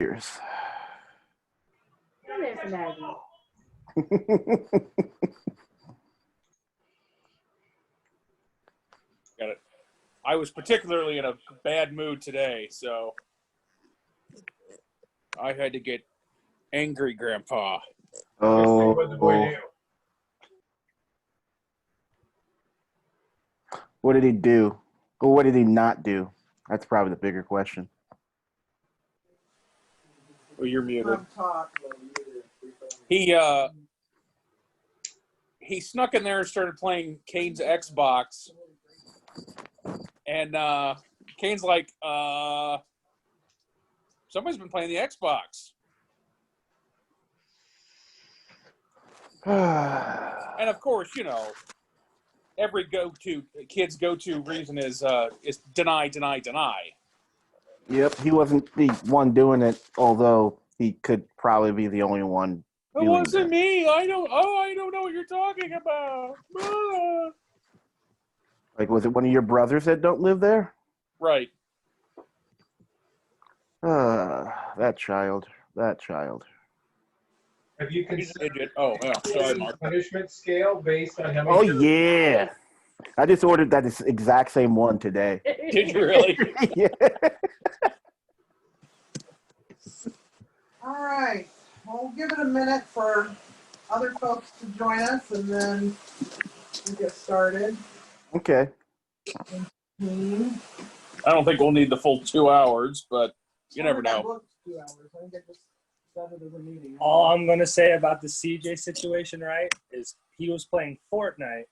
Cheers. There's Maggie. Got it. I was particularly in a bad mood today, so I had to get angry, Grandpa. Oh. What the boy do? What did he do? Or what did he not do? That's probably the bigger question. Oh, you're muted. Talk. He snuck in there and started playing Kane's Xbox. And Kane's like, somebody's been playing the Xbox. And of course, you know, every kid's go-to reason is deny, deny, deny. Yep, he wasn't the one doing it, although he could probably be the only one. It wasn't me. I don't know what you're talking about. Like, was it one of your brothers that don't live there? Right. That child. Have you considered sorry, Mark. punishment scale based on how many? Oh, yeah. I just ordered that exact same one today. Did you really? Yeah. All right. We'll give it a minute for other folks to join us, and then we'll get started. Okay. I don't think we'll need the full 2 hours, but you never know. 2 hours. I think I just started the meeting. All I'm going to say about the CJ situation, right, is he was playing Fortnite,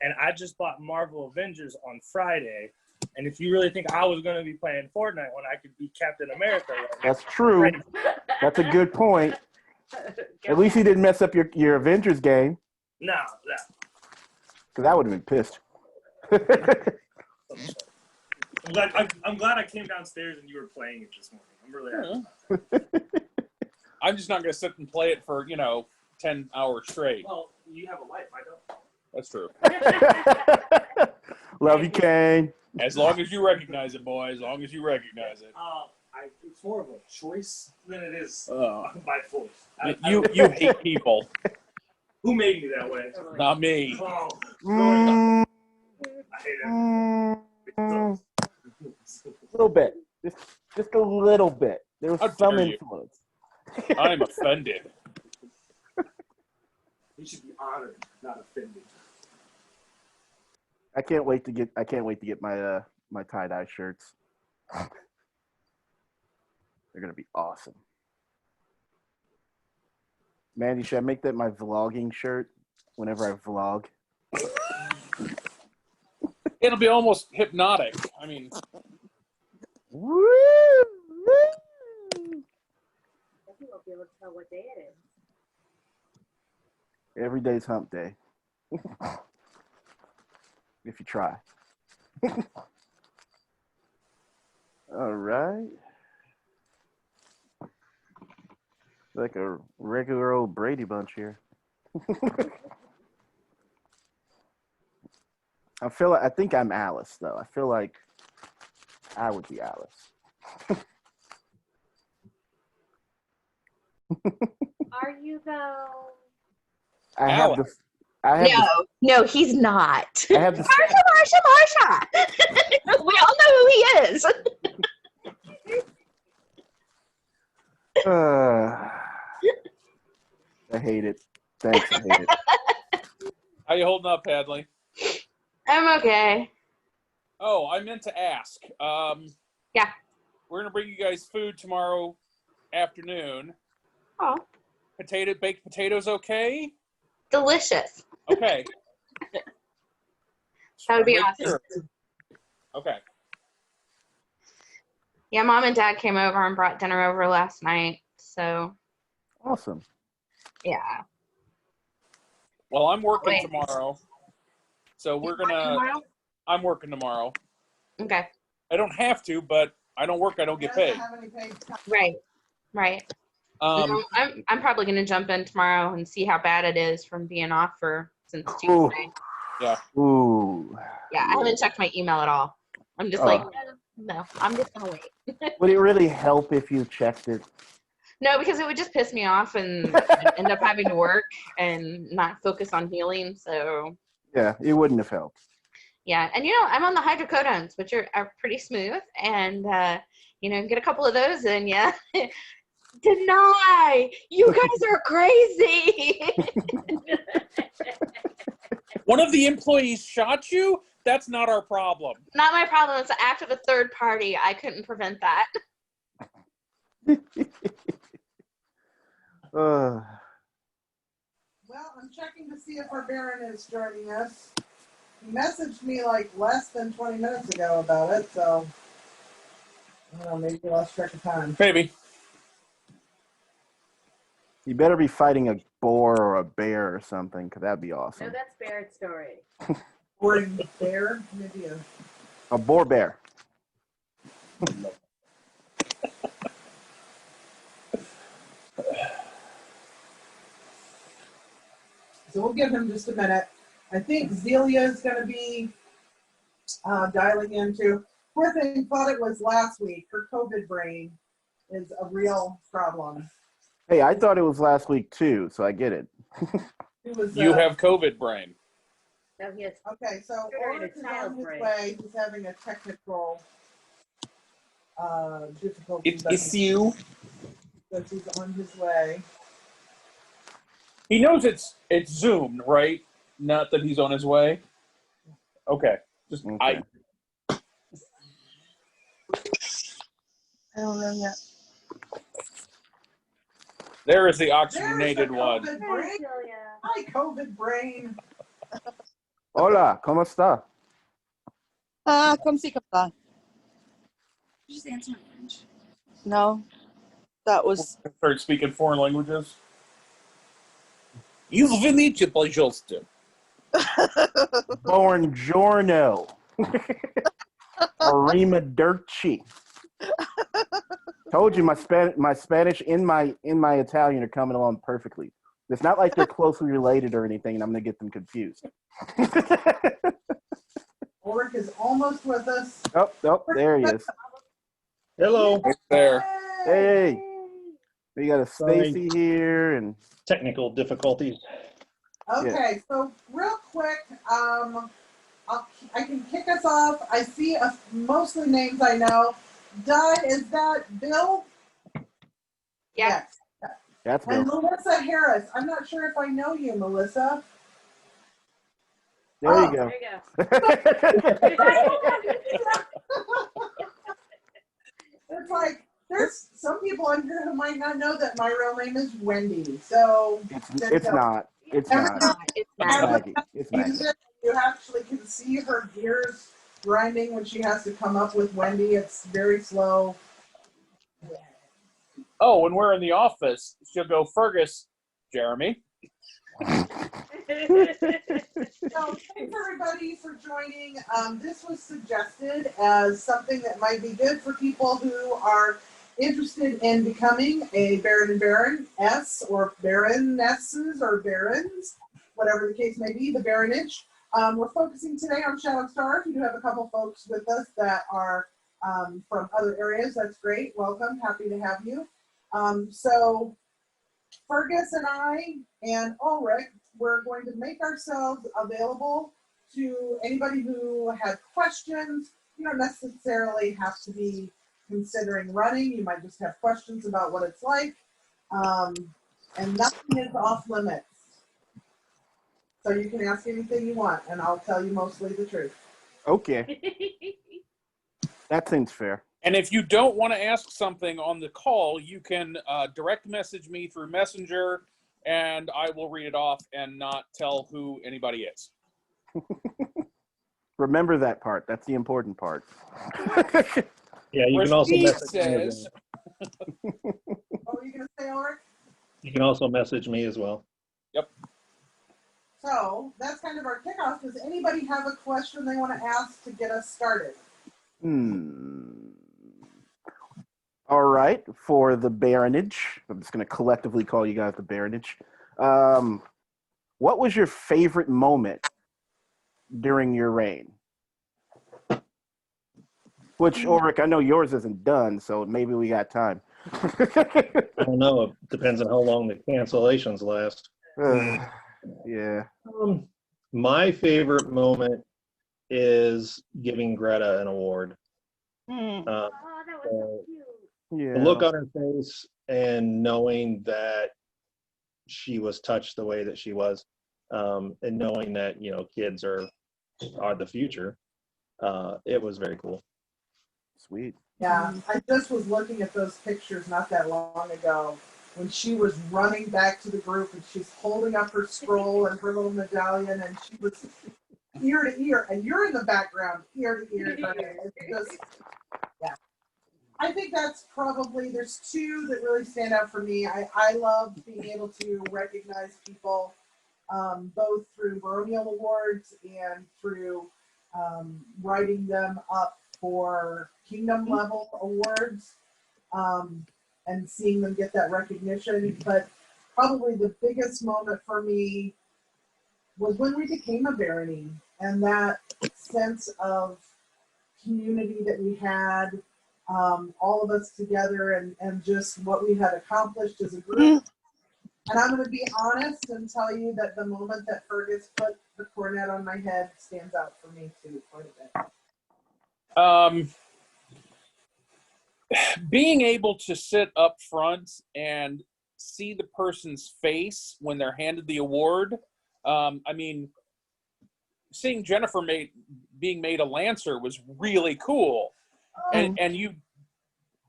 and I just bought Marvel Avengers on Friday. And if you really think I was going to be playing Fortnite when I could be Captain America right now, That's true. That's a good point. At least he didn't mess up your Avengers game. No. Because I would have been pissed. I'm glad I came downstairs and you were playing it this morning. I'm really happy. I'm just not going to sit and play it for, 10 hours straight. Well, you have a life. I don't. That's true. Love you, Kane. As long as you recognize it, boy. As long as you recognize it. It's more of a choice than it is by force. You hate people. Who made me that way? Not me. Oh, I hate it. A little bit. Just a little bit. There was How some dare you. influence. I'm offended. You should be honored, not offended. I can't wait to get my my tie-dye shirts. They're gonna be awesome. Mandy, should I make that my vlogging shirt whenever I vlog? It'll be almost hypnotic. I mean, Woo! You won't be able to tell what day it is. Every day's hump day. If you try. All right. Like a regular old Brady Bunch here. I think I'm Alice, though. I feel like I would be Alice. Are you though? No, he's not. I have the, Marsha. We all know who he is. I hate it. Thanks, I hate it. how you holding up, Hadley? I'm okay. Oh, I meant to ask. Yeah. We're going to bring you guys food tomorrow afternoon. Oh. Baked potatoes okay? Delicious. Okay. That would be Make awesome. sure. Okay. Yeah, Mom and Dad came over and brought dinner over last night. So, Awesome. yeah. Well, I'm working Wait. tomorrow. So we're going Tomorrow? to... I'm working tomorrow. Okay. I don't have to, but I don't work, I don't get paid. Right. I'm probably going to jump in tomorrow and see how bad it is from being off since Tuesday. Yeah. Ooh. Yeah, I haven't checked my email at all. I'm just Oh. like, No, I'm just gonna wait. Would it really help if you checked it? No, because it would just piss me off and I'd end up having to work and not focus on healing. So Yeah, it wouldn't have helped. yeah, and I'm on the hydrocodones, which are pretty smooth, and get a couple of those in, yeah. Deny, you guys are crazy. One of the employees shot you? That's not our problem. Not my problem. It's an act of a third party. I couldn't prevent that. Uh, Well, I'm checking to see if our Baron is joining us. He messaged me like less than 20 minutes ago about it, so I don't know, maybe he lost track of time. Maybe. you better be fighting a boar or a bear or something, because that'd be No, awesome. that's Barrett's story. Or a bear, maybe A boar bear. So we'll give him just a minute. I think Zelia is going to be dialing in too. Poor thing, thought it was last week. Her COVID brain is a real problem. Hey, I thought it was last week too, so I get it. It was, You have COVID brain. No, he has. okay, so You're in a Ulrich is on child's his brain. way. He's having a technical difficulty. It's you. But he's on his way. He knows it's zoomed, right? Not that he's on his way. Okay. Just Okay. I don't know yet. there is the There's oxygenated the one. COVID Hi, brain. Celia. Hi, COVID brain. Hola, ¿cómo está? Come see, come on. Just answer in French. No, that was Start speaking foreign languages. Извините, пожалуйста. Buongiorno. Arrivederci. Told you my Spanish and my Italian are coming along perfectly. It's not like they're closely related or anything, and I'm gonna get them confused. Ulrich is almost with us. Oh, there he is. Hello. It's there. Hey, we got a Sorry. Stacy here, and Technical difficulties. Okay, so real quick, I can kick us off. I see mostly names I know. Di, is that Bill? Yeah. Yes. that's And Bill. Melissa Harris. I'm not sure if I know you, Melissa. There you There go. you go. It's like there's some people on here who might not know that my real name is Wendy. So it's not. It's not. It's It's not. Maggie. It's Maggie. you actually can see her gears grinding when she has to come up with Wendy. It's very slow. Oh, when we're in the office, she'll go, Fergus, Jeremy. So thanks everybody for joining. This was suggested as something that might be good for people who are interested in becoming a Baron and Baroness or Baronesses or Barons, whatever the case may be, the Baronage. We're focusing today on Shadow Stars. We do have a couple folks with us that are from other areas. That's great. Welcome. Happy to have you. So Fergus and I and Ulrich, we're going to make ourselves available to anybody who has questions. You don't necessarily have to be considering running. You might just have questions about what it's like. And nothing is off limits. So you can ask anything you want, and I'll tell you mostly the truth. Okay, that seems fair. And if you don't want to ask something on the call, you can direct message me through Messenger, and I will read it off and not tell who anybody is. Remember that part. That's the important part. Yeah, you can also Rashid message me as says, well. What were you going to say, Ulrich? You can also message me as well. So that's kind of our kickoff. Does anybody have a question they want to ask to get us started? All right, for the Baronage, I'm just going to collectively call you guys the Baronage. What was your favorite moment during your reign? Which, Ulrich, I know yours isn't done, so maybe we got time. I don't know. It depends on how long the cancellations last. Yeah. My favorite moment is giving Greta an award. Mm. Oh, that was so cute. Yeah. The look on her face and knowing that she was touched the way that she was, and knowing that kids are the future. It was very cool. Sweet. Yeah, I just was looking at those pictures not that long ago when she was running back to the group and she's holding up her scroll and her little medallion and she was ear to ear, and you're in the background, ear to ear. It's just, yeah. I think that's probably, there's two that really stand out for me. I love being able to recognize people both through Baronial awards and through writing them up for kingdom level awards and seeing them get that recognition. But probably the biggest moment for me was when we became a barony and that sense of community that we had, all of us together and just what we had accomplished as a group. And I'm going to be honest and tell you that the moment that Fergus put the coronet on my head stands out for me too quite a bit. Being able to sit up front and see the person's face when they're handed the award. I mean, seeing Jennifer being made a Lancer was really cool. And you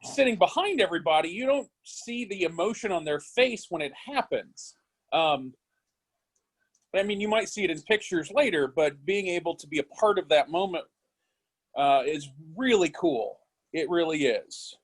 sitting behind everybody, you don't see the emotion on their face when it happens. I mean, you might see it in pictures later, but being able to be a part of that moment is really cool. It really is.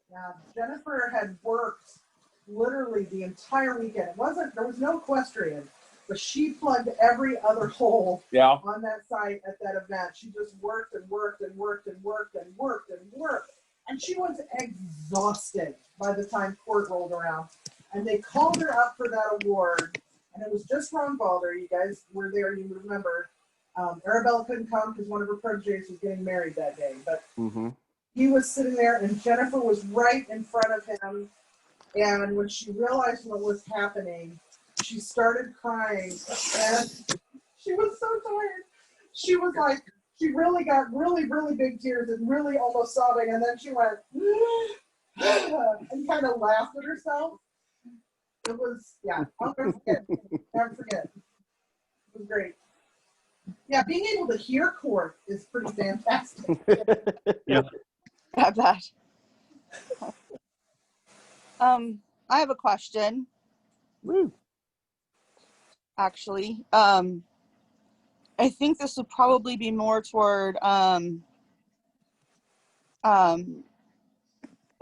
Yeah, Jennifer had worked literally the entire weekend. There was no equestrian, but she plugged every other hole on that site at that event. She just worked and worked and worked and worked and worked and worked. And she was exhausted by the time court rolled around. And they called her up for that award. And it was just Ron Balder. You guys were there, you remember. Arabella couldn't come because one of her proteges was getting married that day. But he was sitting there and Jennifer was right in front of him. And when she realized what was happening, she started crying. And she was so tired. She was like, she really got really big tears and really almost sobbing. And then she went, and kind of laughed at herself. It was, yeah, I'll never forget. Never forget. It was great. Yeah, being able to hear court is pretty fantastic. Yeah. Have that. I have a question. Woo. Actually, I think this would probably be more toward, I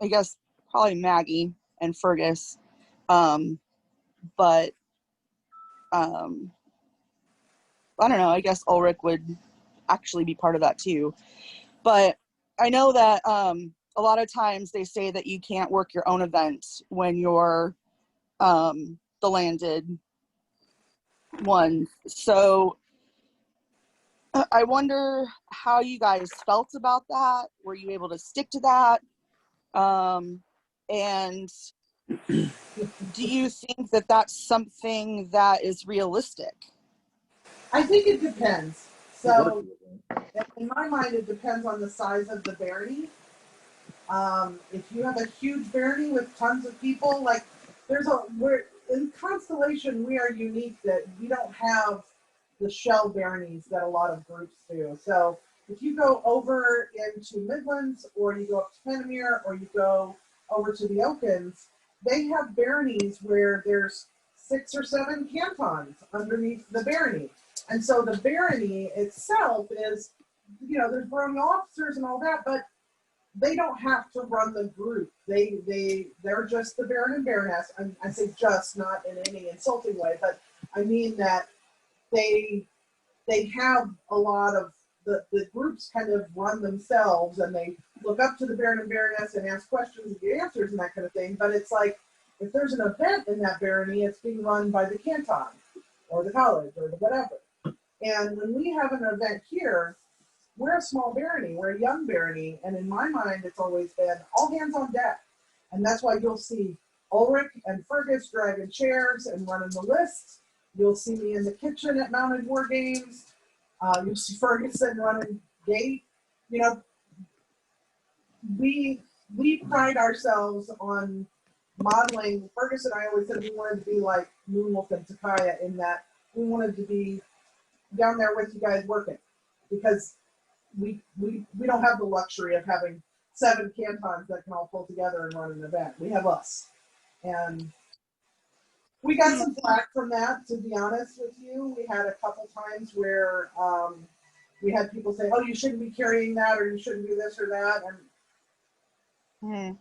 guess probably Maggie and Fergus, but I don't know. I guess Ulrich would actually be part of that too. But I know that a lot of times they say that you can't work your own event when you're the landed one. So I wonder how you guys felt about that. Were you able to stick to that? And do you think that that's something that is realistic? I think it depends. So, in my mind, it depends on the size of the barony. If you have a huge barony with tons of people, like we're in Constellation, we are unique that we don't have the shell baronies that a lot of groups do. So if you go over into Midlands, or you go up to Panamere, or you go over to the Okens, they have baronies where there's 6 or 7 cantons underneath the barony. And so the barony itself is, there's baronial officers and all that, but they don't have to run the group. They're just the baron and baroness. I say just, not in any insulting way, but I mean that they have a lot of the groups kind of run themselves, and they look up to the baron and baroness and ask questions and get answers and that kind of thing. But it's like, if there's an event in that barony, it's being run by the canton or the college or the whatever. And when we have an event here, we're a small barony, we're a young barony, and in my mind, it's always been all hands on deck. And that's why you'll see Ulrich and Fergus dragging chairs and running the lists. You'll see me in the kitchen at Mounted War Games. You'll see Ferguson running gate. You know, we pride ourselves on modeling. Fergus and I always said we wanted to be like Moonwolf and Takaya in that we wanted to be down there with you guys working, because we don't have the luxury of having 7 cantons that can all pull together and run an event. We have us. And we got some flack from that, to be honest with you. We had a couple times where we had people say, oh, you shouldn't be carrying that, or you shouldn't do this or that. And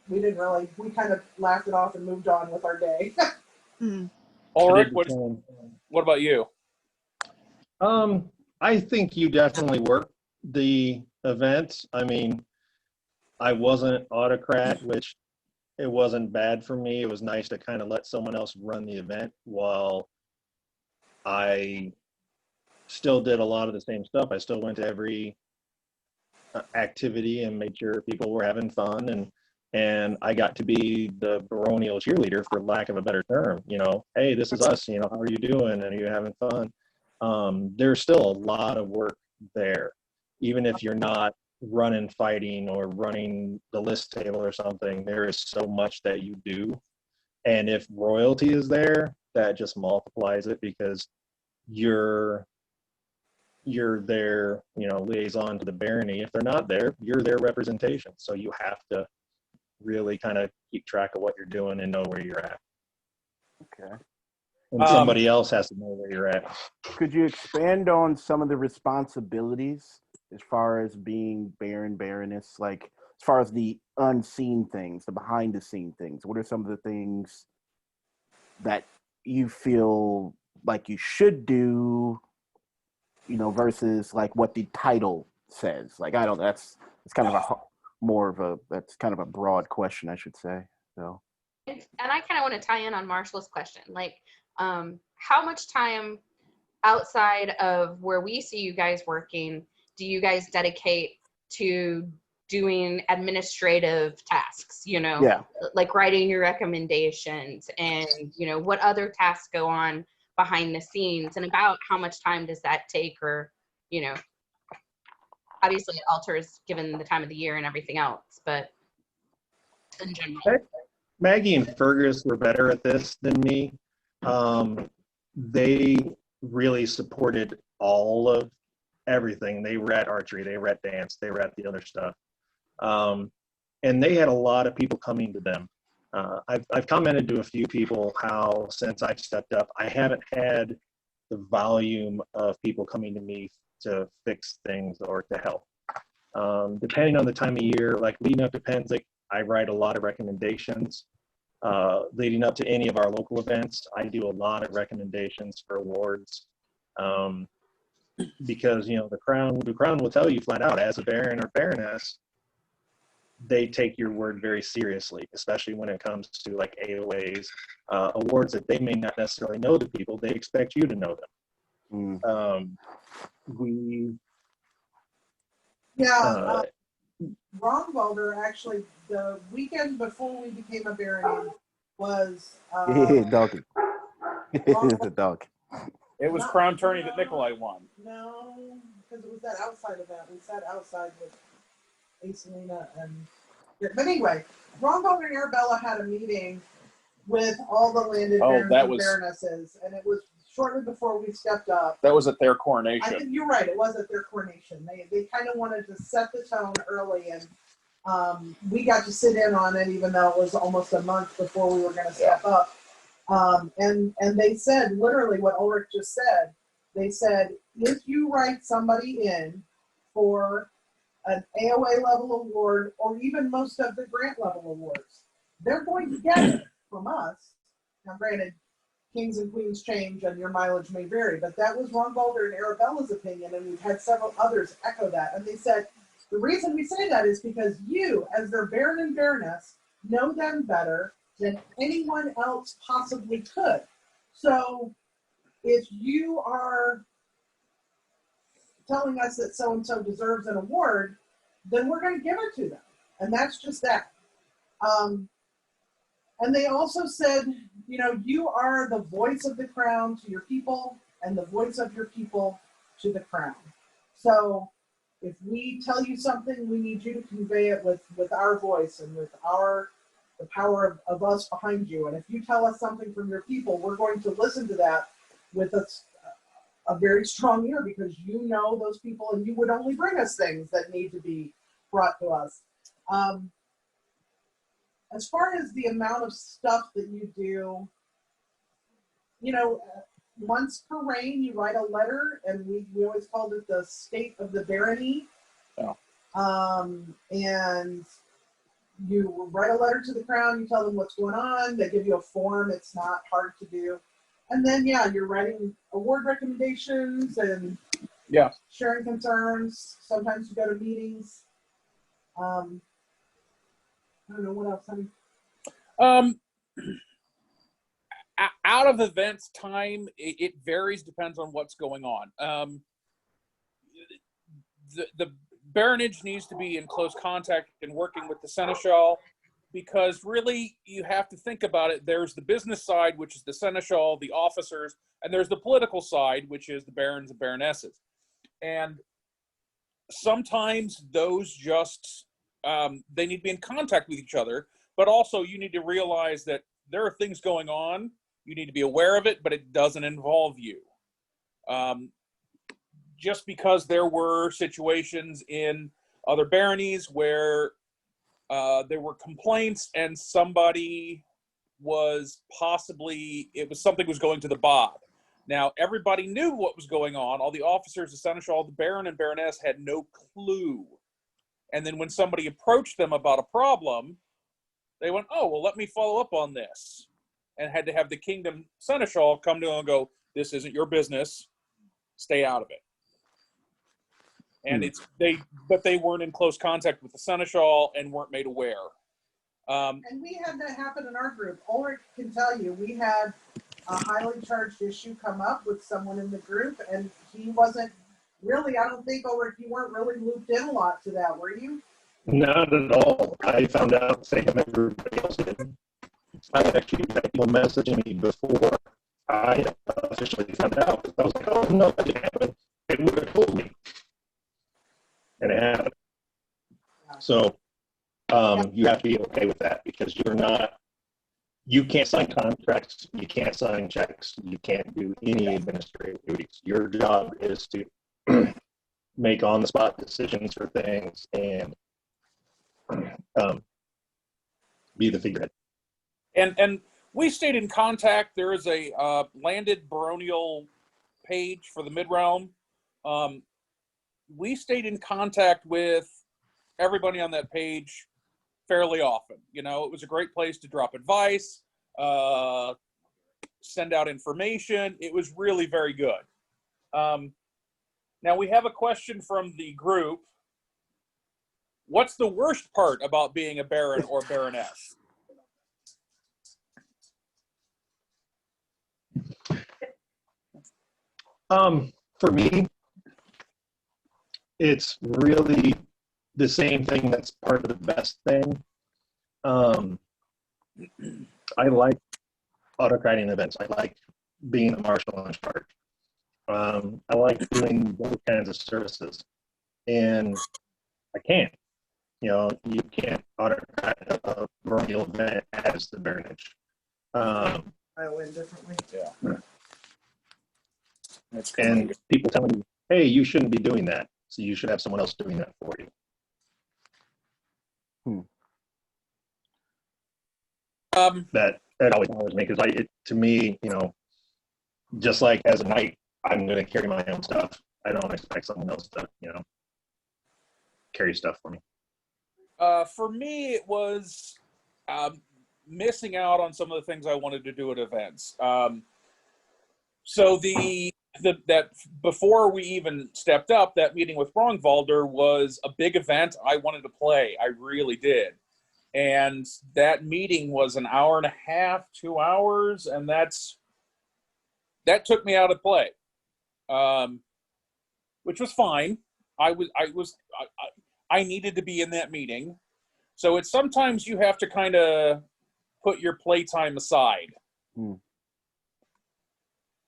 we didn't really, we kind of laughed it off and moved on with our day. Ulrich, what about you? I think you definitely worked the event. I mean, I wasn't autocrat, which it wasn't bad for me. It was nice to kind of let someone else run the event while I still did a lot of the same stuff. I still went to every activity and made sure people were having fun, and I got to be the baronial cheerleader, for lack of a better term. You know, hey, this is us. You know, how are you doing? And are you having fun? There's still a lot of work there, even if you're not running fighting or running the list table or something. There is so much that you do, and if royalty is there, that just multiplies it, because you're their, you know, liaison to the barony. If they're not there, you're their representation, so you have to really kind of keep track of what you're doing and know where you're at. Okay. And somebody else has to know where you're at. Could you expand on some of the responsibilities as far as being Baron, Baroness, like as far as the unseen things, the behind the scene things? What are some of the things that you feel like you should do, you know, versus like what the title says? Like, I don't, it's kind of that's kind of a broad question, I should say. So. And I kind of want to tie in on Marshall's question. Like, how much time outside of where we see you guys working do you guys dedicate to doing administrative tasks, you know, yeah, like writing your recommendations, and, you know, what other tasks go on behind the scenes, and about how much time does that take? Or, you know, obviously it alters given the time of the year and everything else, but in general. Maggie and Fergus were better at this than me. They really supported all of everything. They were at archery, they were at dance, they were at the other stuff. And they had a lot of people coming to them. I've commented to a few people how since I've stepped up, I haven't had the volume of people coming to me to fix things or to help. Depending on the time of year, like leading up to Penzic, I write a lot of recommendations. Leading up to any of our local events, I do a lot of recommendations for awards. Because, you know, the crown will tell you flat out, as a baron or baroness, they take your word very seriously, especially when it comes to like AOAs, awards that they may not necessarily know the people, they expect you to know them. Roundtable, actually, the weekend before we became a baron was doggy. It's a dog. It was Crown Tourney that Nikolai won. No, because it was that outside event. We sat outside with Acelina and. But anyway, Roundtable and Arabella had a meeting with all the landed barons and baronesses, and it was shortly before we stepped up. That was at their coronation. I think you're right. It was at their coronation. They kind of wanted to set the tone early, and we got to sit in on it, even though it was almost a month before we were going to step up. And they said literally what Ulrich just said. They said, if you write somebody in for an AOA level award, or even most of the grant level awards, they're going to get it from us. Now, granted, kings and queens change and your mileage may vary, but that was Ron Balder and Arabella's opinion, and we've had several others echo that. And they said, the reason we say that is because you, as their baron and baroness, know them better than anyone else possibly could. So if you are telling us that so-and-so deserves an award, then we're going to give it to them. And that's just that. And they also said, you know, you are the voice of the crown to your people and the voice of your people to the crown. So if we tell you something, we need you to convey it with our voice and with the power of us behind you. And if you tell us something from your people, we're going to listen to that with a very strong ear, because you know those people and you would only bring us things that need to be brought to us. As far as the amount of stuff that you do, you know, once per reign, you write a letter, and we always called it the state of the barony. Oh. And you write a letter to the crown, you tell them what's going on, they give you a form, it's not hard to do. And then, yeah, you're writing award recommendations and sharing concerns. Sometimes you go to meetings. I don't know what else, honey. Out of events time, it varies, depends on what's going on. The baronage needs to be in close contact and working with the seneschal, because really you have to think about it. There's the business side, which is the seneschal, the officers, and there's the political side, which is the barons and baronesses. And sometimes those just, they need to be in contact with each other, but also you need to realize that there are things going on. You need to be aware of it, but it doesn't involve you. Just because there were situations in other baronies where there were complaints and somebody was possibly, something was going to the bob. Now, everybody knew what was going on. All the officers, the seneschal, the baron and baroness had no clue. And then when somebody approached them about a problem, they went, oh, well, let me follow up on this. And had to have the kingdom seneschal come to them and go, this isn't your business. Stay out of it. And but they weren't in close contact with the seneschal and weren't made aware. And we had that happen in our group. Ulrich can tell you, we had a highly charged issue come up with someone in the group, and he wasn't really, I don't think, Ulrich, you weren't really looped in a lot to that, were you? Not at all. I found out, same as everybody else did. I had actually had people messaging me before I officially found out. I was like, oh, no, that didn't happen. It would have told me. And it happened. So you have to be okay with that, because you can't sign contracts, you can't sign checks, you can't do any administrative duties. Your job is to make on-the-spot decisions for things and be the figurehead. And we stayed in contact. There is a landed baronial page for the mid-realm. We stayed in contact with everybody on that page fairly often. You know, it was a great place to drop advice, send out information. It was really very good. Now we have a question from the group. What's the worst part about being a baron or baroness? For me, it's really the same thing that's part of the best thing. I like autocrating events. I like being a marshal in charge. I like doing those kinds of services. And I can't. You know, you can't autocrat a baronial event as the baronage. I win differently. Yeah. And people telling me, hey, you shouldn't be doing that. So you should have someone else doing that for you. That always bothers me, because to me, you know, just like as a knight, I'm going to carry my own stuff. I don't expect someone else to, you know, carry stuff for me. For me, it was missing out on some of the things I wanted to do at events. So that before we even stepped up, that meeting with Rongvalder was a big event I wanted to play. I really did. And that meeting was an hour and a half, 2 hours, and that took me out of play. which was fine. I needed to be in that meeting. So it's sometimes you have to kind of put your playtime aside.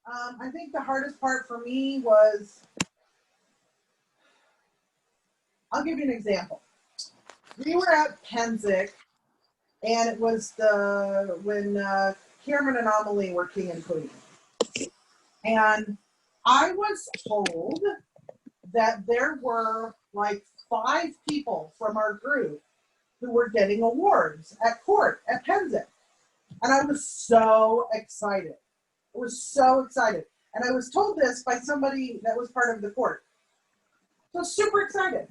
I think the hardest part for me was, I'll give you an example. We were at Penzic, and it was when Cameron and Amelie were king and queen. And I was told that there were like 5 people from our group who were getting awards at court at Penzic. And I was so excited. I was so excited. And I was told this by somebody that was part of the court. So super excited.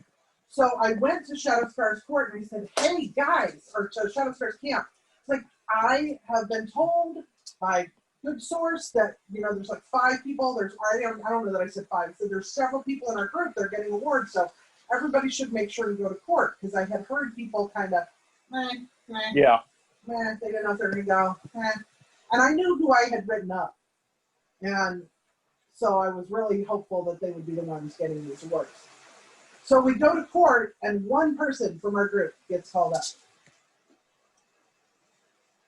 So I went to Shadow Scars Court and I said, hey guys, or to Shadow Scars Camp. It's like, I have been told by good source that, there's like 5 people. I don't know that I said 5. I said there's several people in our group that are getting awards. So everybody should make sure to go to court, because I had heard people kind of, Yeah. They didn't know if they were going to go, And I knew who I had written up. And so I was really hopeful that they would be the ones getting these awards. So we go to court, and one person from our group gets called up.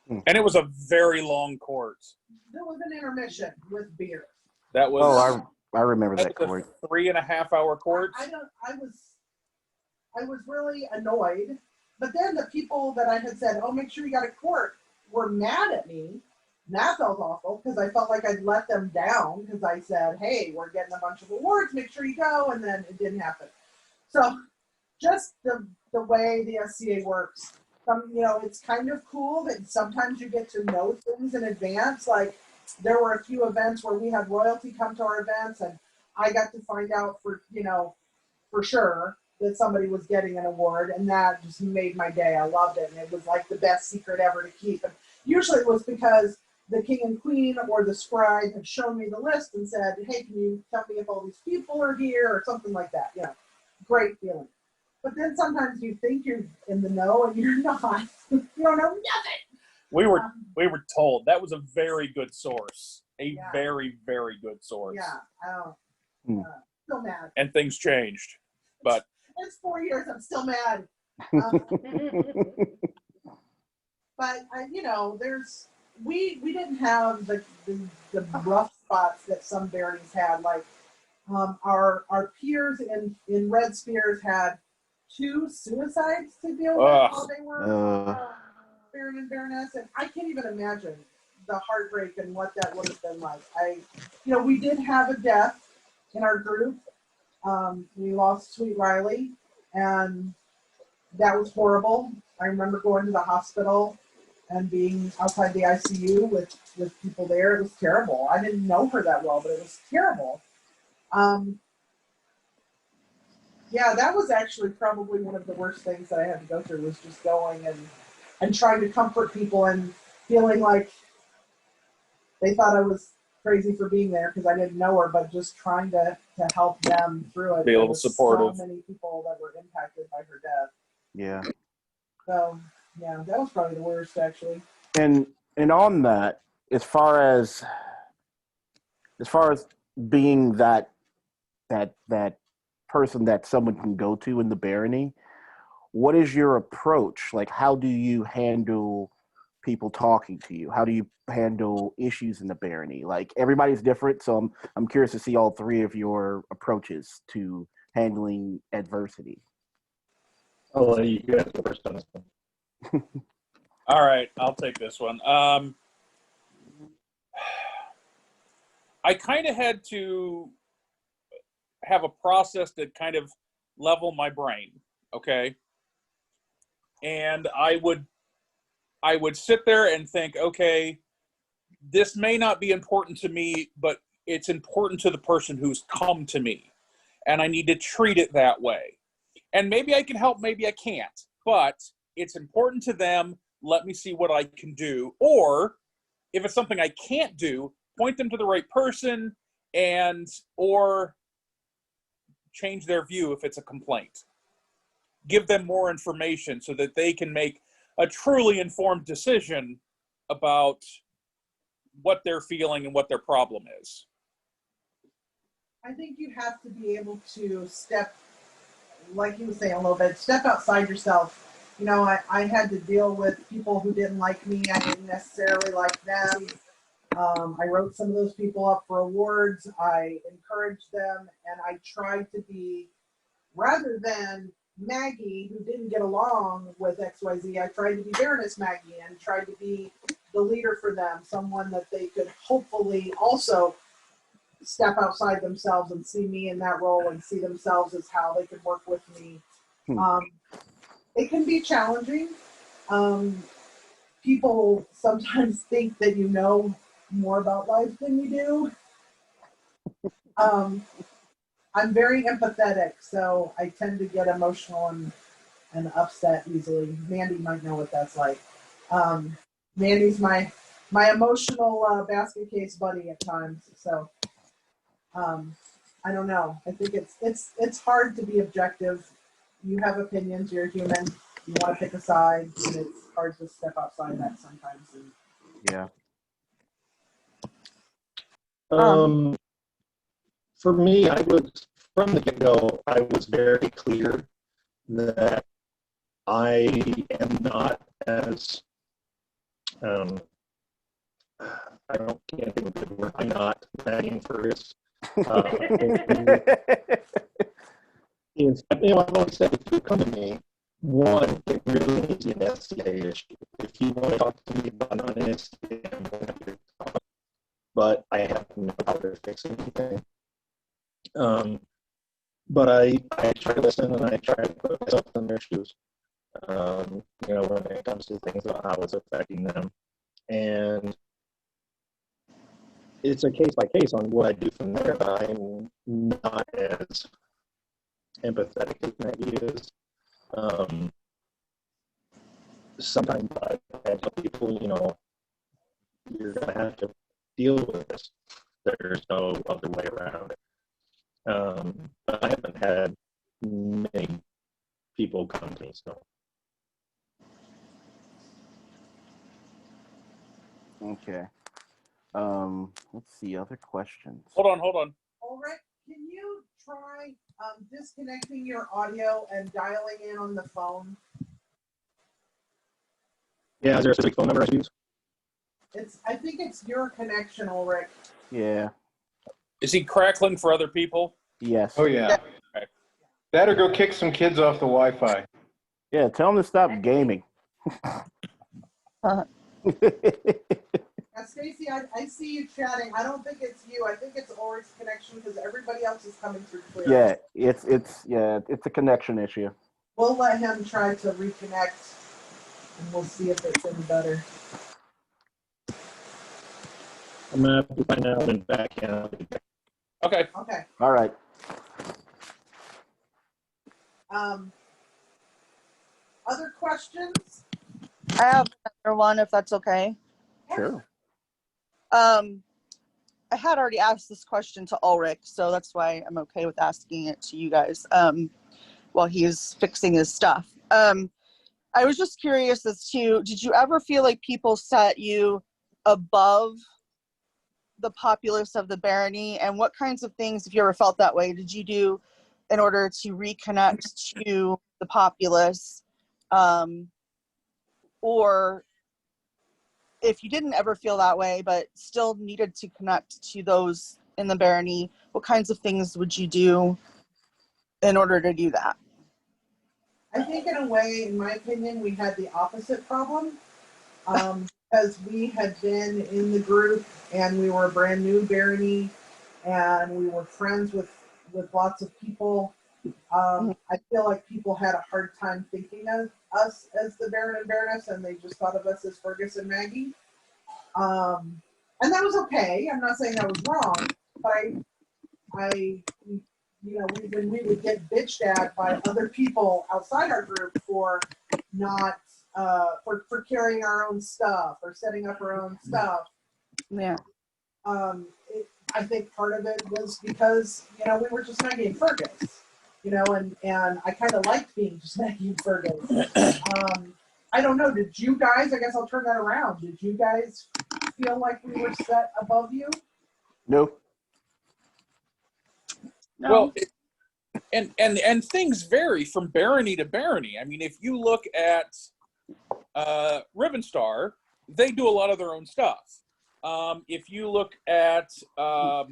And it was a very long court. There was an intermission with beer. That was. I remember that was court. a 3.5-hour court. I was really annoyed. But then the people that I had said, oh, make sure you got a court, were mad at me. And that felt awful, because I felt like I'd let them down, because I said, hey, we're getting a bunch of awards, make sure you go, and then it didn't happen. So just the way the SCA works, it's kind of cool that sometimes you get to know things in advance. Like, there were a few events where we had royalty come to our events, and I got to find out for sure that somebody was getting an award, and that just made my day. I loved it, and it was like the best secret ever to keep. And usually it was because the king and queen or the scribe had shown me the list and said, hey, can you tell me if all these people are here, or something like that. Great feeling. But then sometimes you think you're in the know, and you're not. You don't know nothing. We were told. That was a very good source. Very, very good source. Yeah. Still mad. And things changed. But it's 4 years. I'm still mad. But we didn't have the rough spots that some baronies had. Like our peers in Red Spears had 2 suicides to deal with while they were baron and baroness, and I can't even imagine the heartbreak and what that would have been like. We did have a death in our group. We lost Sweet Riley, and that was horrible. I remember going to the hospital and being outside the ICU with people there. It was terrible. I didn't know her that well, but it was terrible. That was actually probably one of the worst things that I had to go through, was just going and trying to comfort people and feeling like they thought I was crazy for being there because I didn't know her, but just trying to help them through it. Be a little supportive. So many people that were impacted by her death. Yeah. So that was probably the worst, actually. And on that, as far as being that person that someone can go to in the barony, what is your approach? Like, how do you handle people talking to you? How do you handle issues in the barony? Like, everybody's different, so I'm curious to see all 3 of your approaches to handling adversity. I'll let you guys go first on this one. all right, I'll take this one. I kind of had to have a process that kind of level my brain, okay? And I would sit there and think, okay, this may not be important to me, but it's important to the person who's come to me, and I need to treat it that way. And maybe I can help, maybe I can't, but it's important to them. Let me see what I can do. Or if it's something I can't do, point them to the right person or change their view if it's a complaint. Give them more information so that they can make a truly informed decision about what they're feeling and what their problem is. I think you have to be able to step, like you were saying a little bit, step outside yourself. You know, I had to deal with people who didn't like me. I didn't necessarily like them. I wrote some of those people up for awards. I encouraged them, and I tried to be, rather than Maggie, who didn't get along with XYZ, I tried to be Baroness Maggie and tried to be the leader for them, someone that they could hopefully also step outside themselves and see me in that role and see themselves as how they could work with me. It can be challenging. People sometimes think that you know more about life than you do. I'm very empathetic, so I tend to get emotional and upset easily. Mandy might know what that's like. Mandy's my emotional basket case buddy at times. So I don't know. I think it's hard to be objective. You have opinions. You're human. You want to pick a side, and it's hard to step outside that sometimes. And, Yeah. For me, I was, from the get-go, I was very clear that I am not as, can't think of a good word, I'm not begging for this. I've always said, if you come to me, one, it really needs an SCA issue. If you want to talk to me about an SCA, I'm going to talk, but I have no power to fix anything. But I try to listen and I try to put myself in their shoes, when it comes to things about how it's affecting them. And it's a case by case on what I do from there. I'm not as empathetic as Maggie is. Sometimes I tell people, you're going to have to deal with this. There's no other way around it. But I haven't had many people come to me, so. Okay. Let's see, other questions. Hold on. Ulrich, can you try disconnecting your audio and dialing in on the phone? Yeah, is there a specific phone number I should use? I think it's your connection, Ulrich. Yeah. Is he crackling for other people? Yes. Oh, yeah. Okay. That or go kick some kids off the Wi-Fi. Yeah, tell them to stop gaming. Stacy, I see you chatting. I don't think it's you. I think it's Ulrich's connection because everybody else is coming through clear. Yeah, it's a connection issue. We'll let him try to reconnect, and we'll see if it's any better. I'm going to have to find out and back out. Okay. Okay. All right. Other questions? I have another one, if that's okay. Sure. I had already asked this question to Ulrich, so that's why I'm okay with asking it to you guys while he's fixing his stuff. I was just curious as to, did you ever feel like people set you above the populace of the barony, and what kinds of things, if you ever felt that way, did you do in order to reconnect to the populace? Or if you didn't ever feel that way, but still needed to connect to those in the barony, what kinds of things would you do in order to do that? I think in a way, in my opinion, we had the opposite problem. Because we had been in the group and we were a brand new barony and we were friends with lots of people. I feel like people had a hard time thinking of us as the Baron and Baroness, and they just thought of us as Fergus and Maggie. And that was okay. I'm not saying that was wrong, but when we would get bitched at by other people outside our group for not for carrying our own stuff or setting up our own stuff. Yeah. I think part of it was because we were just Maggie and Fergus. And I kind of liked being just Maggie and Fergus. I don't know. Did you guys? I guess I'll turn that around. Did you guys feel like we were set above you? Nope. No. Well, and things vary from barony to barony. I mean, if you look at Ribbonstar, they do a lot of their own stuff. If you look at, well,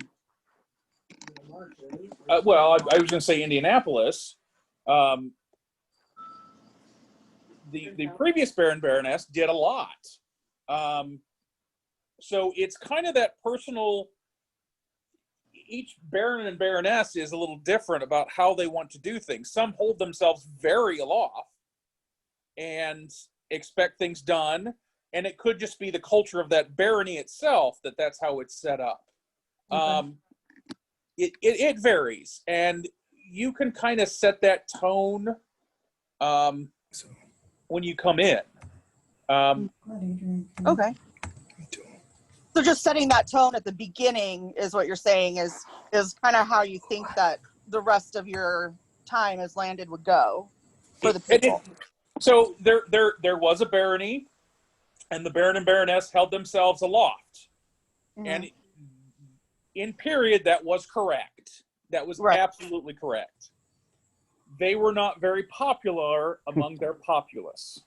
I was going to say Indianapolis. The previous Baron Baroness did a lot. So it's kind of that personal. Each Baron and Baroness is a little different about how they want to do things. Some hold themselves very aloft and expect things done, and it could just be the culture of that barony itself that's how it's set up. Okay. It varies, and you can kind of set that tone when you come in. Okay. So just setting that tone at the beginning is what you're saying is kind of how you think that the rest of your time as landed would go for the people. So there was a barony, and the Baron and Baroness held themselves aloft. Mhm. And in period, that was correct. That was Right. absolutely correct. They were not very popular among their populace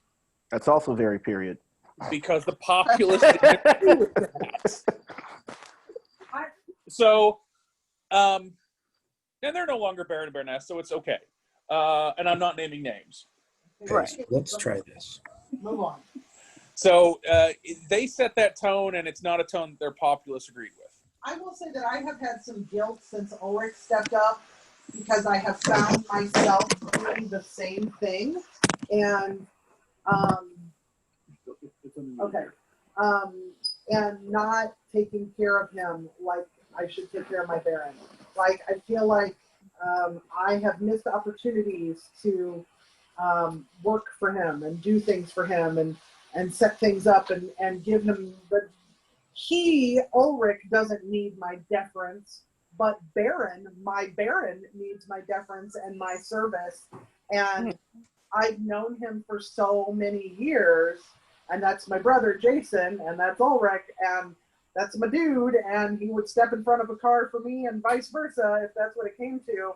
That's also very period. because the populace didn't agree with that. So, and they're no longer Baron and Baroness, so it's okay. And I'm not naming names. Right. Let's try this. Move on. So they set that tone, and it's not a tone that their populace agreed with. I will say that I have had some guilt since Ulrich stepped up because I have found myself doing the same thing. And, and not taking care of him like I should take care of my Baron. Like, I feel like I have missed opportunities to work for him and do things for him and set things up and give him the. Ulrich doesn't need my deference, but my Baron needs my deference and my service. And I've known him for so many years, and that's my brother Jason, and that's Ulrich, and that's my dude, and he would step in front of a car for me and vice versa if that's what it came to.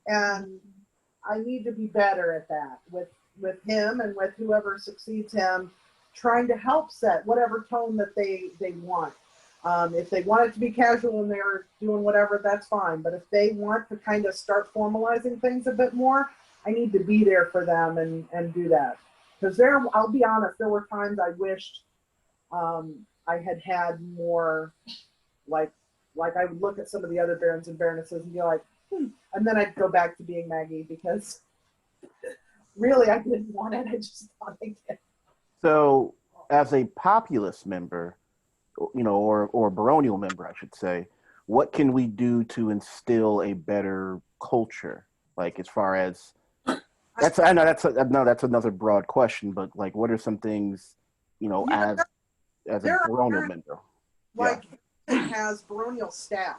And I need to be better at that with him and with whoever succeeds him, trying to help set whatever tone that they want. If they want it to be casual and they're doing whatever, that's fine. But if they want to kind of start formalizing things a bit more, I need to be there for them and do that. Because I'll be honest, there were times I wished I had more, like I would look at some of the other Barons and Baronesses and be like, and then I'd go back to being Maggie because really I didn't want it. I just thought I did. So, as a populace member, or baronial member, I should say, what can we do to instill a better culture? Like, as far as I know that's another broad question, but like, what are some things, as a baronial member? Like, it has baronial staff.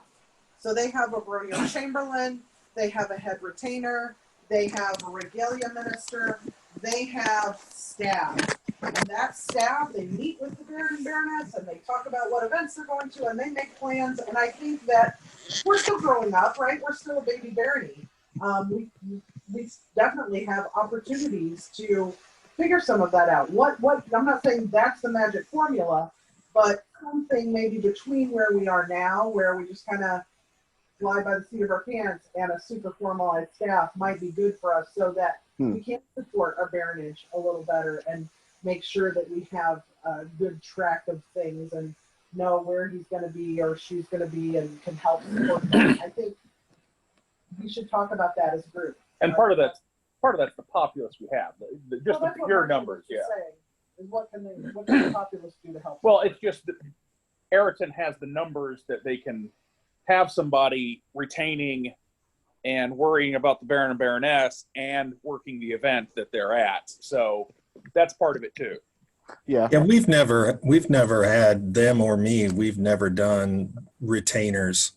So they have a baronial chamberlain, they have a head retainer, they have a regalia minister, they have staff. And that staff, they meet with the Baron and Baroness, and they talk about what events they're going to, and they make plans. And I think that we're still growing up, right? We're still a baby barony. We definitely have opportunities to figure some of that out. What I'm not saying that's the magic formula, but something maybe between where we are now, where we just kind of fly by the seat of our pants, and a super formalized staff might be good for us, so that we can support our baronage a little better and make sure that we have a good track of things and know where he's going to be or she's going to be and can help support them. I think we should talk about that as a group. And part of that's the populace we have, just the pure numbers. Yeah. Is what can the populace do to help? Well, it's just that Ayrton has the numbers that they can have somebody retaining and worrying about the Baron and Baroness and working the event that they're at. So that's part of it too. Yeah. Yeah, we've never had them or me. We've never done retainers,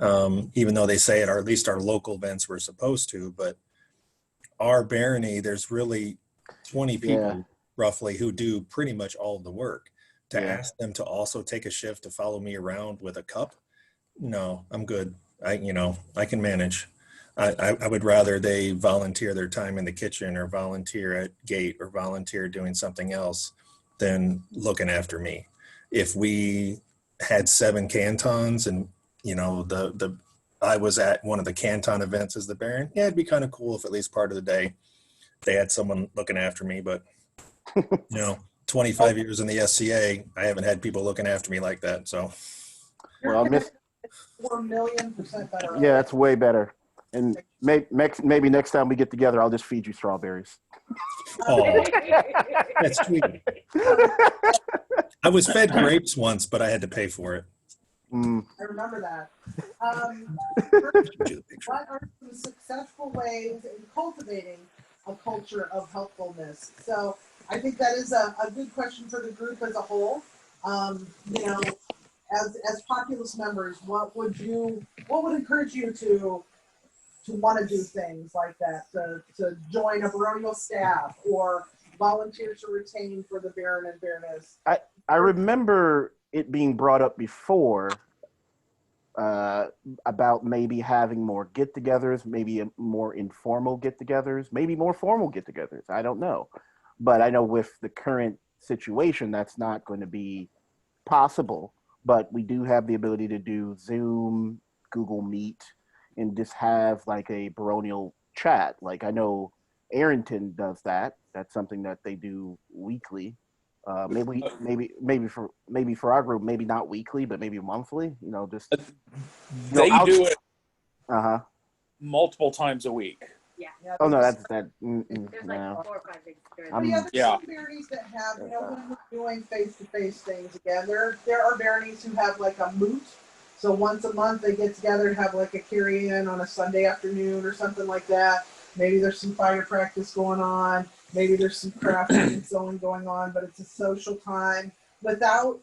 even though they say it, or at least our local events were supposed to. But our barony, there's really 20 people roughly who do pretty much all of the work. To ask them to also take a shift to follow me around with a cup, no, I'm good. I can manage. I would rather they volunteer their time in the kitchen or volunteer at gate or volunteer doing something else than looking after me. If we had 7 cantons and, I was at one of the canton events as the Baron, yeah, it'd be kind of cool if at least part of the day they had someone looking after me. But, 25 years in the SCA, I haven't had people looking after me like that. So, Well, Miss, 4,000,000% better. yeah, that's way better. And maybe next time we get together, I'll just feed you strawberries. oh, that's sweet. I was fed grapes once, but I had to pay for it. I remember that. What are some successful ways in cultivating a culture of helpfulness? So I think that is a good question for the group as a whole. As Populous members, what would encourage you to want to do things like that, to join a baronial staff or volunteer to retain for the Baron and Baroness? I remember it being brought up before about maybe having more get-togethers, maybe more informal get-togethers, maybe more formal get-togethers. I don't know. But I know with the current situation, that's not going to be possible. But we do have the ability to do Zoom, Google Meet, and just have like a baronial chat. Like I know Arrington does that. That's something that they do weekly. Maybe for our group, maybe not weekly, but maybe monthly. They do it multiple times a week. Yeah. Oh no, that's that. There's like No. 4 or 5 things. There's some baronies that have, when we're doing face-to-face things again, there are baronies who have like a moot. So once a month they get together and have like a carry-in on a Sunday afternoon or something like that. Maybe there's some fire practice going on. Maybe there's some crafting and sewing going on, but it's a social time. Without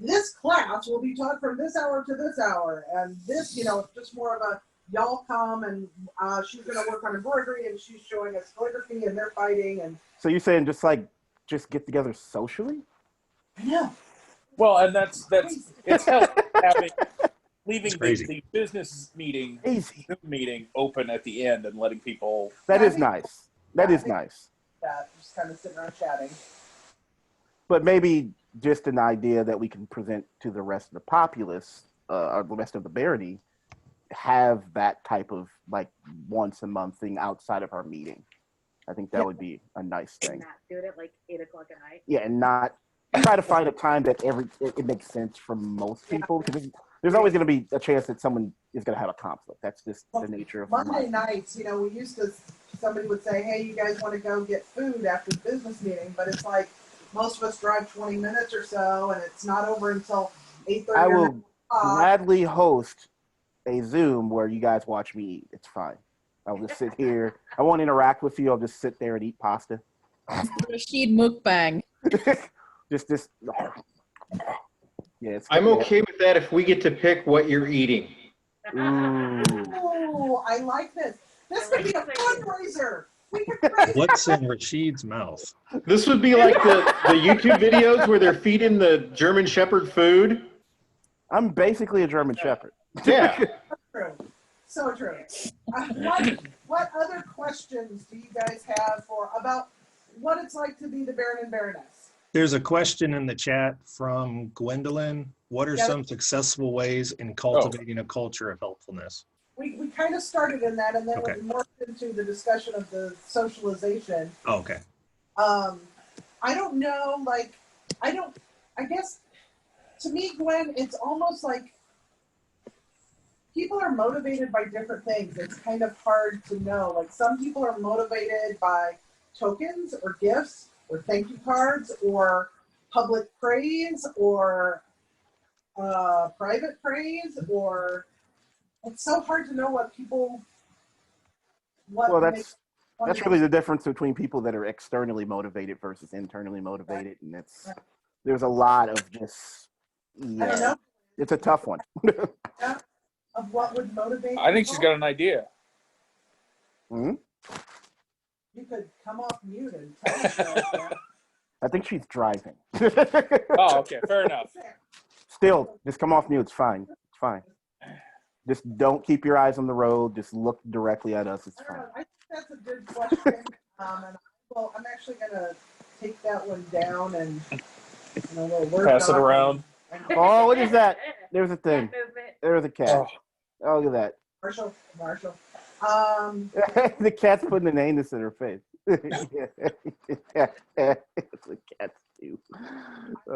this class will be taught from this hour to this hour. And this, it's just more of a y'all come and she's going to work on embroidery and she's showing us calligraphy and they're fighting. And so you're saying just get together socially? I know. Well, and that's it's helpful leaving the business meeting Zoom meeting open at the end and letting people. That is nice. That is nice. Just kind of sitting around chatting. But maybe just an idea that we can present to the rest of the populace, or the rest of the barony, have that type of like once a month thing outside of our meeting. I think that would be a nice thing. Not do it at like 8 o'clock at night. Yeah, and not try to find a time that it makes sense for most people, because there's always going to be a chance that someone is going to have a conflict. That's just the nature of Monday life. nights, we used to, somebody would say, hey, you guys want to go get food after the business meeting, but it's like most of us drive 20 minutes or so and it's not over until 8:30. I will gladly host a Zoom where you guys watch me eat. It's fine. I'll just sit here. I won't interact with you. I'll just sit there and eat pasta. Rashid mukbang. Just yeah. I'm okay with that if we get to pick what you're eating. Oh, I like this. This could be a fundraiser. What's in Rashid's mouth? This would be like the YouTube videos where they're feeding the German Shepherd food. I'm basically a German Shepherd. Yeah. True. So true. What other questions do you guys have about what it's like to be the Baron and Baroness? There's a question in the chat from Gwendolyn. What are some successful ways in cultivating a culture of helpfulness? We kind of started in that, and then we morphed into the discussion of the socialization. Oh, okay. I don't know, I guess, to me, Gwen, it's almost like people are motivated by different things. It's kind of hard to know. Like some people are motivated by tokens or gifts or thank you cards or public praise or private praise, or it's so hard to know what people. Well, that's really the difference between people that are externally motivated versus internally motivated, and there's a lot of just. Yeah, I don't know. It's a tough one. Of what would motivate. I think she's got an idea. Hmm? You could come off mute and tell us that. I think she's driving. Oh, okay, fair enough. Still, just come off mute. It's fine. It's fine. Just don't keep your eyes on the road. Just look directly at us. It's I don't fine. know. I think that's a good question. And I'm actually gonna take that one down and we'll work Pass it on around. Oh, what is that? There's a thing. Cat movement. There's a cat. Oh, look at Marshall. that. The cat's putting an anus in her face. It's a cat too.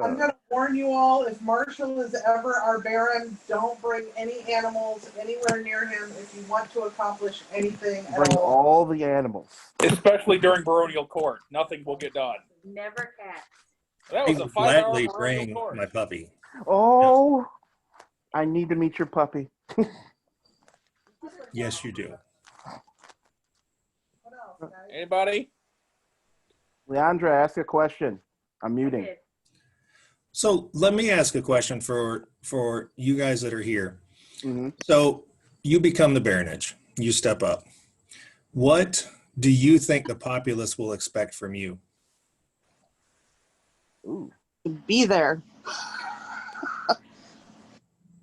I'm gonna warn you all, if Marshall is ever our Baron, don't bring any animals anywhere near him if you want to accomplish anything at Bring all. all the animals. Especially during baronial court. Nothing will get done. Never cats. That I was a would 5-hour gladly baronial bring court. my puppy. Oh, I need to meet your puppy. Yes, you do. What else, guys? Anybody? Leandra, ask a question. I'm muting. So let me ask a question for you guys that are here. Mm-hmm. So you become the baronage. You step up. What do you think the populace will expect from you? Ooh. To be there.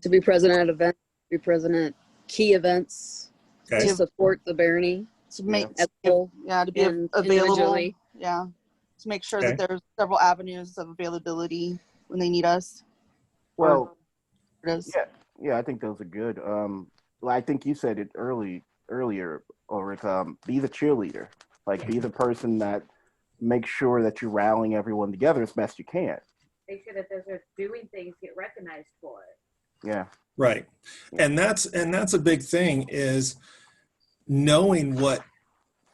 To be present at events, be present at key events, Okay. to support the barony To make as a whole. to be and available. individually. Yeah. To make sure Okay. that there's several avenues of availability when they need us. Well, It is. yeah, I think those are good. Well, I think you said it earlier, Ulrich. Be the cheerleader. Like, be the person that makes sure that you're rallying everyone together as best you can. Make sure that those who are doing things get recognized for it. Yeah. Right. And that's a big thing, is knowing what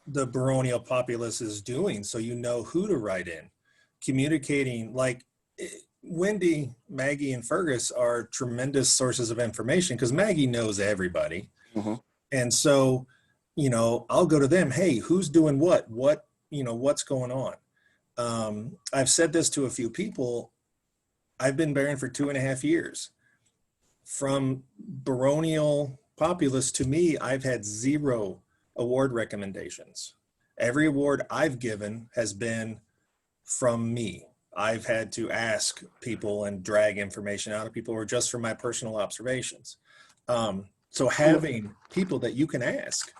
the baronial populace is doing, so you know who to write in. Communicating, like Wendy, Maggie, and Fergus are tremendous sources of information because Maggie knows everybody. Mm-hmm. And so, I'll go to them. Hey, who's doing what? What's going on? I've said this to a few people. I've been Baron for 2.5 years. From baronial populace to me, I've had 0 award recommendations. Every award I've given has been from me. I've had to ask people and drag information out of people, or just from my personal observations. So having people that you can ask,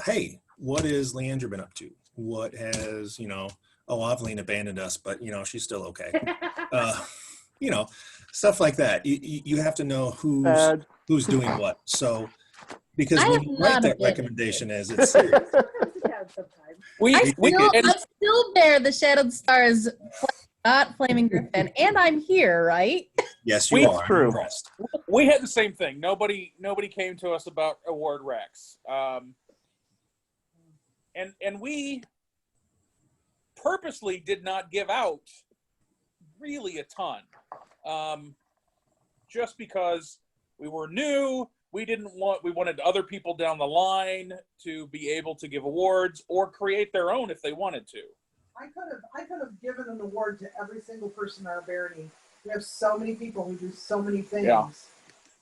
hey, what has Leandra been up to? What has, Aveline abandoned us, but she's still okay. Stuff like that. You have to know who's doing what. So, because I when am you write not that abandoned. recommendation as it's serious. I still bear the Shadowed Stars, not Flaming Griffin, and I'm here, right? Yes, you We- are. I'm impressed. We had the same thing. Nobody came to us about award recs. And we purposely did not give out really a ton. Just because we were new, we wanted other people down the line to be able to give awards or create their own if they wanted to. I could have given an award to every single person in our barony. We have so many people who do so many things. Yeah.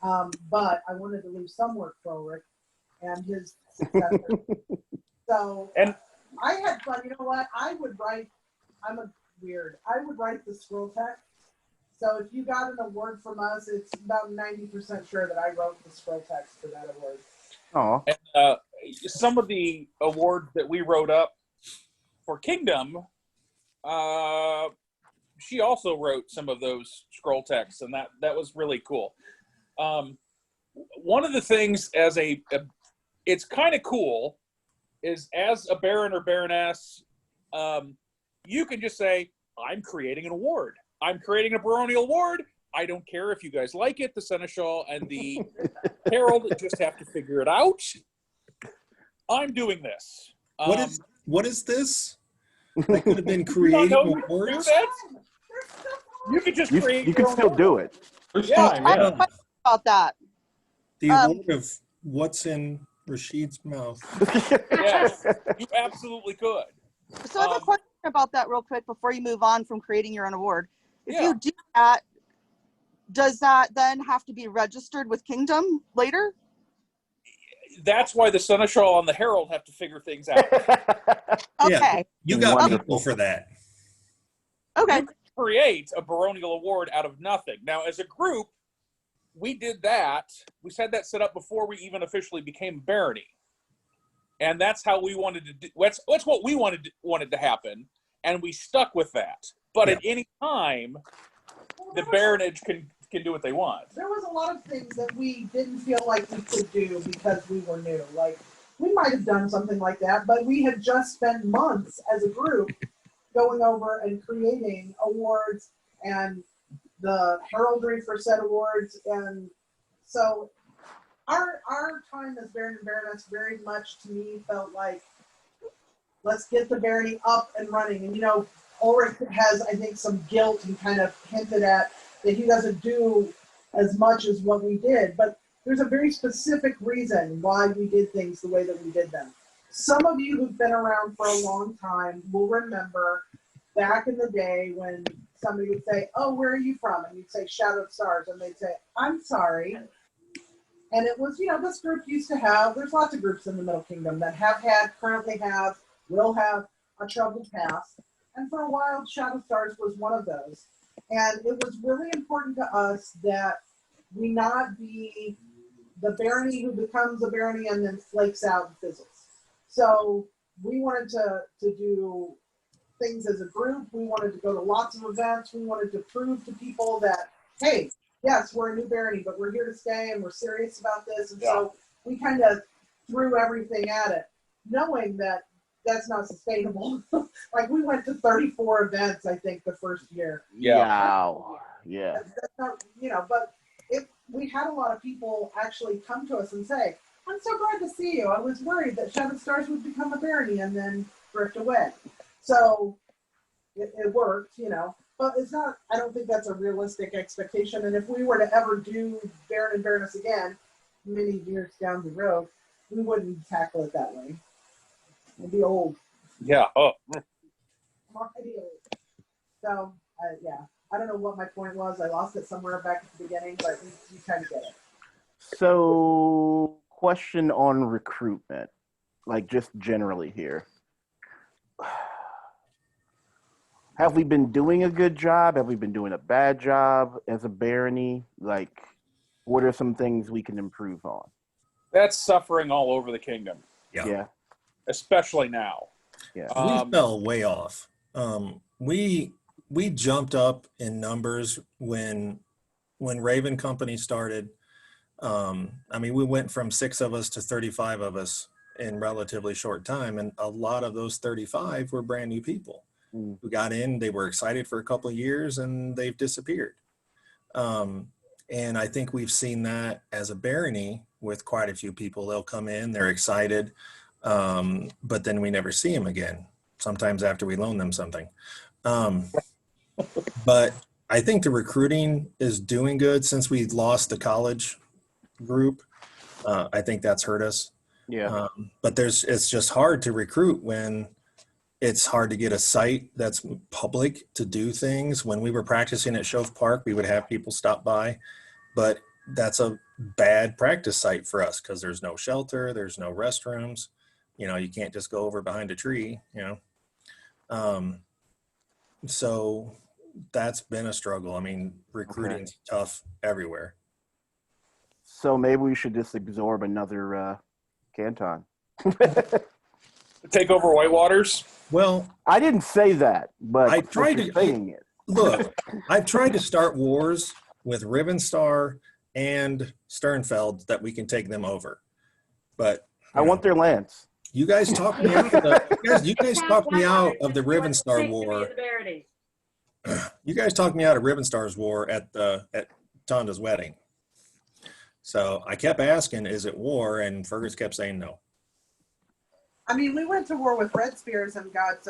But I wanted to leave some work for Ulrich and his successor. So I had fun. You know what? I would write the scroll text. So if you got an award from us, it's about 90% sure that I wrote the scroll text for that award. Oh. And some of the awards that we wrote up for Kingdom, she also wrote some of those scroll texts, and that was really cool. One of the things it's kind of cool is, as a Baron or Baroness, you can just say, I'm creating an award. I'm creating a baronial award. I don't care if you guys like it. The Seneschal and the Herald just have to figure it out. I'm doing this. What is this? I could have been creating awards. You could just create. You can still do it. I about that. The award of what's in Rashid's mouth. Yes, you absolutely could. So I have a question about that real quick before you move on from creating your own award. If Yeah. you do that, does that then have to be registered with Kingdom later? That's why the Seneschal and the Herald have to figure things out. Yeah, you got Wonderful. people for that. Okay. You can create a baronial award out of nothing. Now, as a group, we did that. We had that set up before we even officially became barony, and that's how we wanted to do. That's what we wanted to happen, and we stuck with that. But at any time, the baronage can do what they want. There was a lot of things that we didn't feel like we could do because we were new. Like, we might have done something like that, but we had just spent months as a group going over and creating awards and the heraldry for said awards. And so our time as Baron and Baroness very much, to me, felt like, let's get the barony up and running. And, you know, Ulrich has, I think, some guilt and kind of hinted at that he doesn't do as much as what we did. But there's a very specific reason why we did things the way that we did them. Some of you who've been around for a long time will remember back in the day when somebody would say, oh, where are you from? And you'd say Shadow Stars. And they'd say, I'm sorry. And it was, you know, this group used to have, there's lots of groups in the Middle Kingdom that have had, currently have, will have a troubled past. And for a while, Shadow Stars was one of those. And it was really important to us that we not be the barony who becomes a barony and then flakes out and fizzles. So we wanted to do things as a group. We wanted to go to lots of events. We wanted to prove to people that, hey, yes, we're a new barony, but we're here to stay and we're serious about this. And so we kind of threw everything at it, knowing that that's not sustainable. Like, we went to 34 events, I think, the first year. Wow. Yeah. That's not, you know, but we had a lot of people actually come to us and say, I'm so glad to see you. I was worried that Shadow Stars would become a barony and then drift away. So it worked, you know, but it's not, I don't think that's a realistic expectation. And if we were to ever do Baron and Baroness again, many years down the road, we wouldn't tackle it that way. It'd be old. Yeah. Oh. So, yeah. I don't know what my point was. I lost it somewhere back at the beginning, but you kind of get it. So, question on recruitment, like just generally here. Have we been doing a good job? Have we been doing a bad job as a barony? Like, what are some things we can improve on? That's suffering all over the kingdom. Yeah. Especially now. Yeah. We fell way off. We jumped up in numbers when Raven Company started. I mean, we went from 6 of us to 35 of us in relatively short time. And a lot of those 35 were brand new people who got in, they were excited for a couple of years and they've disappeared. And I think we've seen that as a barony with quite a few people. They'll come in, they're excited, but then we never see them again, sometimes after we loan them something. But I think the recruiting is doing good since we lost the college group. I think that's hurt us. Yeah. But it's just hard to recruit when it's hard to get a site that's public to do things. When we were practicing at Shove Park, we would have people stop by, but that's a bad practice site for us because there's no shelter, there's no restrooms. You know, you can't just go over behind a tree, you know. So that's been a struggle. I mean, recruiting's tough everywhere. So maybe we should just absorb another canton. Take over Whitewaters? Well, I didn't say that, but I tried to saying it. Look, I've tried to start wars with Rivenstar and Sternfeld that we can take them over. But I want their lands. You guys talked me out you guys talked me out of the Rivenstar war. You guys talked me out of Rivenstar's war at Tonda's wedding. So I kept asking, is it war? And Fergus kept saying no. I mean, we went to war with Red Spears and got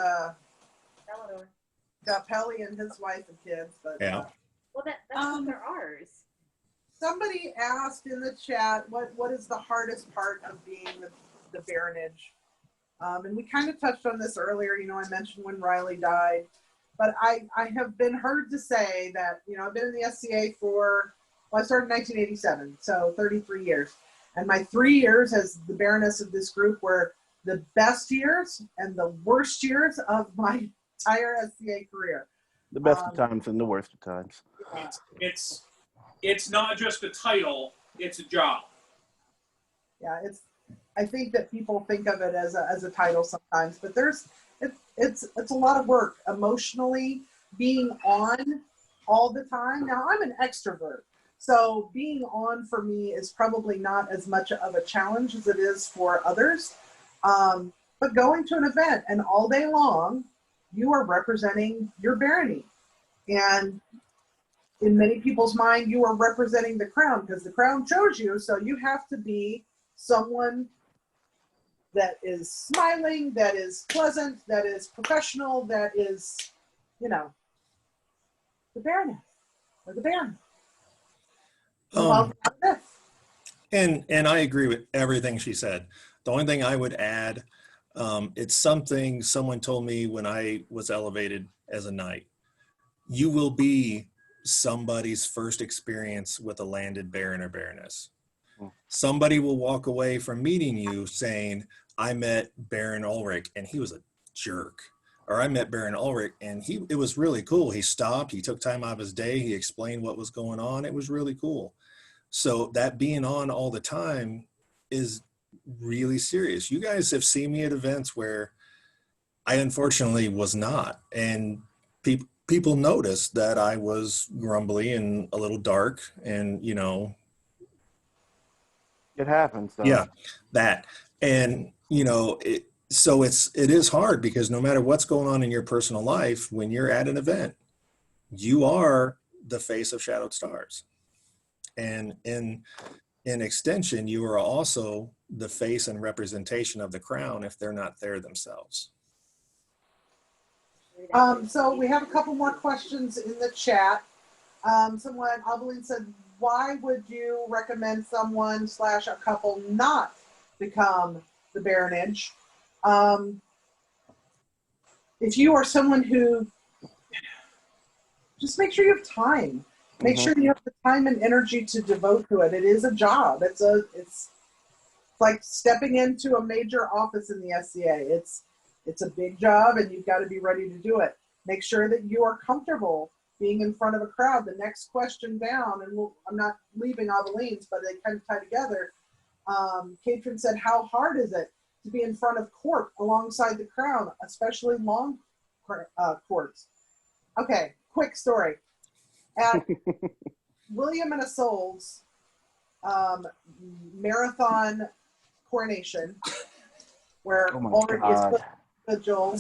Pelly and his wife and kids. But yeah. Well, that's they're ours. Somebody asked in the chat, what is the hardest part of being the baronage? And we kind of touched on this earlier. You know, I mentioned when Riley died. But I have been heard to say that, you know, I've been in the SCA I started in 1987, so 33 years. And my 3 years as the Baroness of this group were the best years and the worst years of my entire SCA career. The best of times and the worst of times. it's not just a title, it's a job. Yeah, I think that people think of it as a title sometimes, but it's a lot of work emotionally, being on all the time. Now I'm an extrovert, so being on for me is probably not as much of a challenge as it is for others. But going to an event and all day long, you are representing your barony, and in many people's mind, you are representing the crown because the crown chose you. So you have to be someone that is smiling, that is pleasant, that is professional, that is, you know, the baroness or the baron. And I agree with everything she said. The only thing I would add, it's something someone told me when I was elevated as a knight. You will be somebody's first experience with a landed baron or baroness. Somebody will walk away from meeting you saying, I met Baron Ulrich and he was a jerk. Or I met Baron Ulrich and it was really cool. He stopped, he took time out of his day, he explained what was going on. It was really cool. So that being on all the time is really serious. You guys have seen me at events where I unfortunately was not. And people noticed that I was grumbly and a little dark and, you know. It happens though. Yeah, that. And, you know, it is hard because no matter what's going on in your personal life, when you're at an event, you are the face of Shadowed Stars. And in extension, you are also the face and representation of the crown if they're not there themselves. So we have a couple more questions in the chat. Someone, Albeline said, why would you recommend someone / a couple not become the baronage? If you are someone who, just make sure you have time. Make sure you have the time and energy to devote to it. It is a job. It's like stepping into a major office in the SCA. It's a big job and you've got to be ready to do it. Make sure that you are comfortable being in front of a crowd. The next question down, and I'm not leaving Aveline's, but they kind of tie together. Katrin said, how hard is it to be in front of court alongside the crown, especially long courts? Okay, quick story. At William and Isolde's marathon coronation, where Ulrich is put vigil,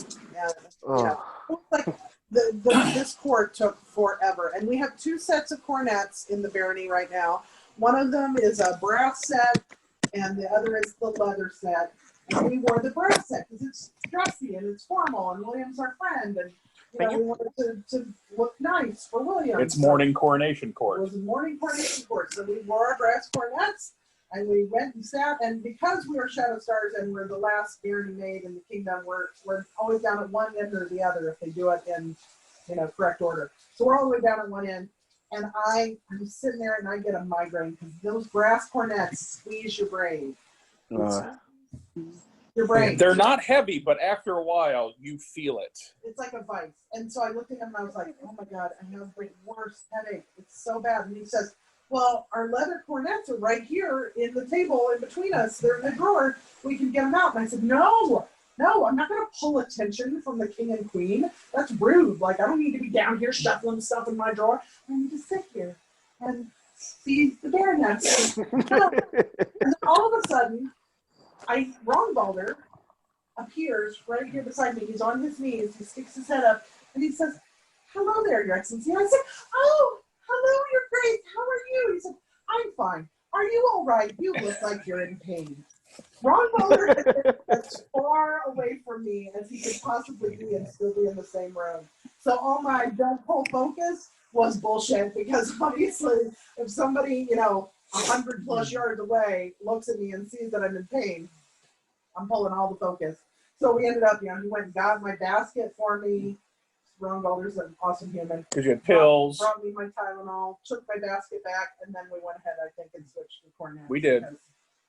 like this court took forever. And we have 2 sets of cornets in the barony right now. One of them is a brass set, and the other is the leather set. And we wore the brass set because it's dressy and it's formal, and William's our friend, and we wanted to look nice for William. It's morning coronation court. It was a morning coronation court, so we wore our brass cornets, and we went and sat. And because we were Shadow Stars and we're the last barony made in the kingdom, we're always down at one end or the other if they do it in correct order. So we're all the way down at one end, and I'm sitting there and I get a migraine because those brass cornets squeeze your brain. Your brain. They're not heavy, but after a while, you feel it. It's like a vice. And so I looked at him and I was like, oh my God, I have the worst headache. It's so bad. And he says, well, our leather cornets are right here in the table in between us. They're in the drawer. We can get them out. And I said, no, I'm not going to pull attention from the king and queen. That's rude. Like, I don't need to be down here shuffling stuff in my drawer. I need to sit here and see the baroness. And then all of a sudden, Ronbalder appears right here beside me. He's on his knees. He sticks his head up and he says, hello there, Your Excellency. And I said, oh, hello, Your Grace. How are you? He said, I'm fine. Are you all right? You look like you're in pain. Ronbalder is as far away from me as he could possibly be and still be in the same room. So all my don't pull focus was bullshit because obviously if somebody, 100+ yards away looks at me and sees that I'm in pain, I'm pulling all the focus. So we ended up, he went and got my basket for me. Ron Balder's an awesome human. Because you had pills. Brought me my Tylenol, took my basket back, and then we went ahead, I think, and switched to cornet. We did. Because,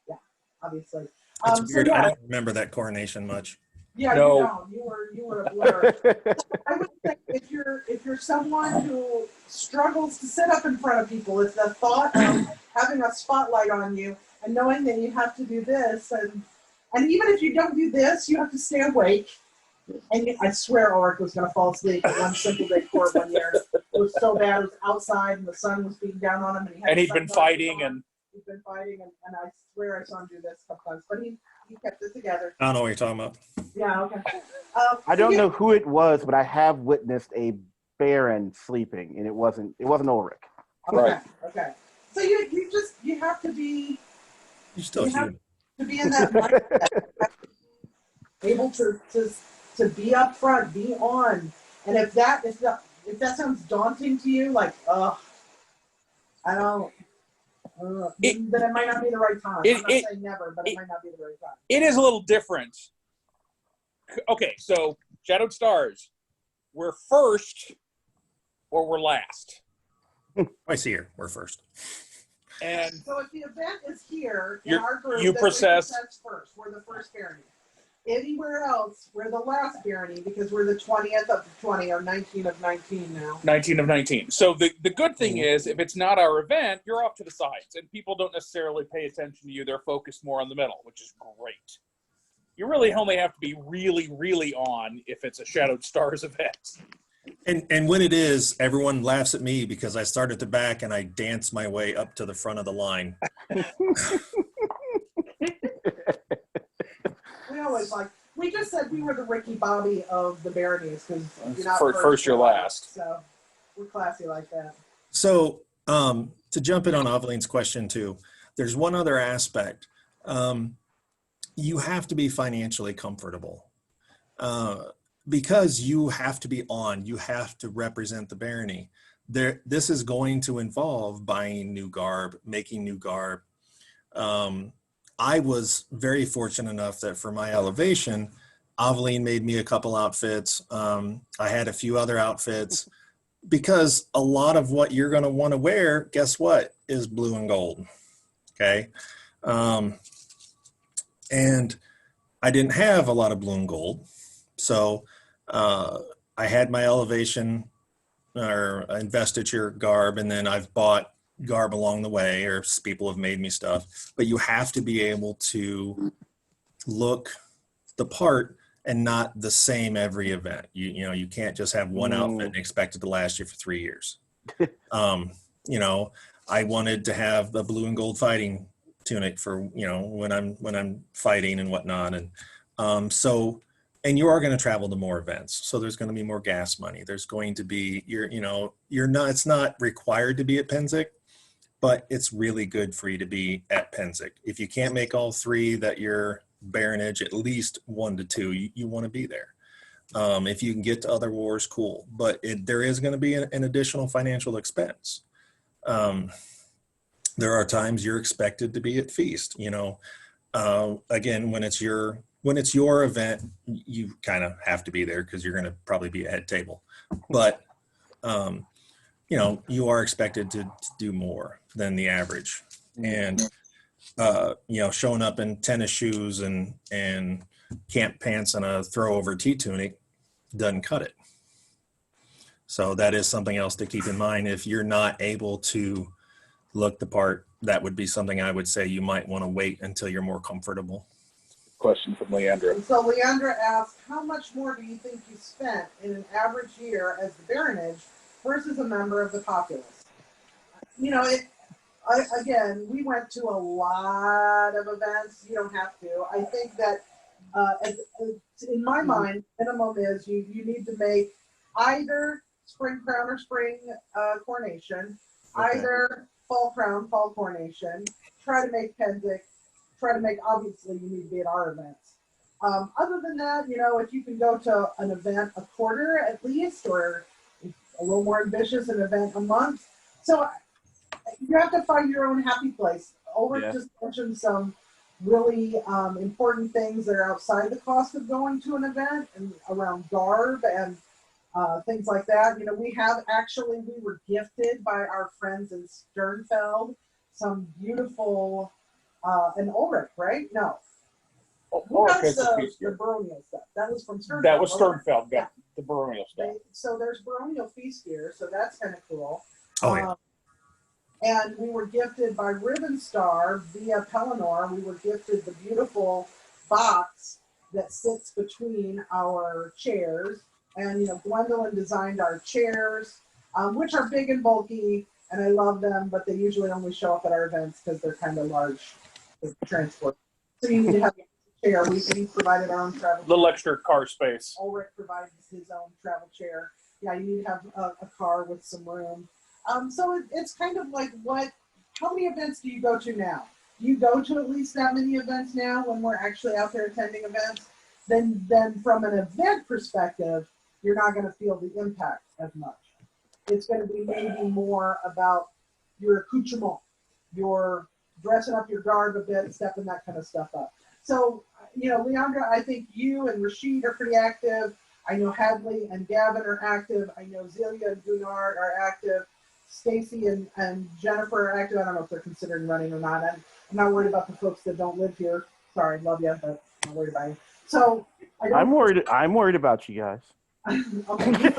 yeah, obviously. It's weird. I don't remember that coronation much. Yeah, No. you don't. You were a blur. I would say if you're someone who struggles to sit up in front of people, it's the thought of having a spotlight on you and knowing that you have to do this, and even if you don't do this, you have to stay awake. And I swear Ulrich was going to fall asleep at one simple day court one year. It was so bad. It was outside and the sun was beating down on him, and He'd been fighting and I swear I saw him do this a couple times, but he kept it together. I don't know what you're talking about. Yeah, okay. I don't know who it was, but I have witnessed a Baron sleeping, and it wasn't Ulrich. Okay, okay. So you have to be. You're still human. To be in that mindset, able to be up front, be on, and if that sounds daunting to you, like I don't. Then it might not be the right time. I'm not saying never, but it might not be the right time. It is a little different. Okay, so Shadowed Stars, we're first or we're last. Twice a year, we're first. And so if the event is here in our group, you process first. We're the first barony. Anywhere else, we're the last barony because we're the 20th of 20 or 19 of 19 now. 19 of 19. So the good thing is, if it's not our event, you're off to the sides, and people don't necessarily pay attention to you. They're focused more on the middle, which is great. You really only have to be really, really on if it's a Shadowed Stars event. And when it is, everyone laughs at me because I start at the back and I dance my way up to the front of the line. We just said we were the Ricky Bobby of the baronies because you're not first you're last. So we're classy like that. So to jump in on Aveline's question too, there's one other aspect. You have to be financially comfortable because you have to be on. You have to represent the barony. This is going to involve buying new garb, making new garb. I was very fortunate enough that for my elevation, Aveline made me a couple outfits. I had a few other outfits because a lot of what you're going to want to wear, guess what, is blue and gold. Okay. And I didn't have a lot of blue and gold. So I had my elevation or investiture garb, and then I've bought garb along the way, or people have made me stuff, but you have to be able to look the part and not the same every event. You can't just have one outfit and expect it to last you for 3 years. I wanted to have the blue and gold fighting tunic for, when I'm fighting and whatnot. And and you are going to travel to more events. So there's going to be more gas money. There's going to be, it's not required to be at Penzic, but it's really good for you to be at Penzic. If you can't make all three that you're baronage, at least 1 to 2, you want to be there. If you can get to other wars, cool. But there is going to be an additional financial expense. There are times you're expected to be at feast. Again, when it's your event, you kind of have to be there because you're going to probably be at head table. But you are expected to do more than the average. And, showing up in tennis shoes and camp pants and a throw over T-tunic doesn't cut it. So that is something else to keep in mind. If you're not able to look the part, that would be something I would say you might want to wait until you're more comfortable. Question from Leandra. So Leandra asked, how much more do you think you spent in an average year as the baronage versus a member of the populace? Again, we went to a lot of events. You don't have to. I think that in my mind, minimum is you need to make either spring crown or spring coronation, either fall crown, fall coronation, try to make Penzic, obviously you need to be at our events. Other than that, if you can go to an event a quarter at least, or a little more ambitious, an event a month. So you have to find your own happy place. Ulrich just mentioned some really important things that are outside the cost of going to an event and around garb and things like that. We were gifted by our friends in Sternfeld some beautiful, and Ulrich, right? No. Or That's if it's a feast the gear. Baronial stuff. That was from Sternfeld. That was wasn't it? Sternfeld, got the Baronial stuff. So there's Baronial feast gear, so that's kind of cool. Oh, yeah. And we were gifted by Ribbon Star via Pelennor. We were gifted the beautiful box that sits between our chairs. And, you know, Gwendolyn designed our chairs, which are big and bulky, and I love them, but they usually only show up at our events because they're kind of large to transport. So you need to have a chair. We provided our own travel chair. Little extra car space. Ulrich provides his own travel chair. Yeah, you need to have a car with some room. So it's kind of like how many events do you go to now? Do you go to at least that many events now when we're actually out there attending events? Then from an event perspective, you're not going to feel the impact as much. It's going to be maybe more about your accoutrement, your dressing up your garb a bit, stepping that kind of stuff up. So, you know, Leandra, I think you and Rashid are pretty active. I know Hadley and Gavin are active. I know Zelia and Gunnar are active. Stacy and Jennifer are active. I don't know if they're considering running or not. I'm not worried about the folks that don't live here. Sorry, love you, but I'm not worried about you. So I'm worried about you guys. Okay.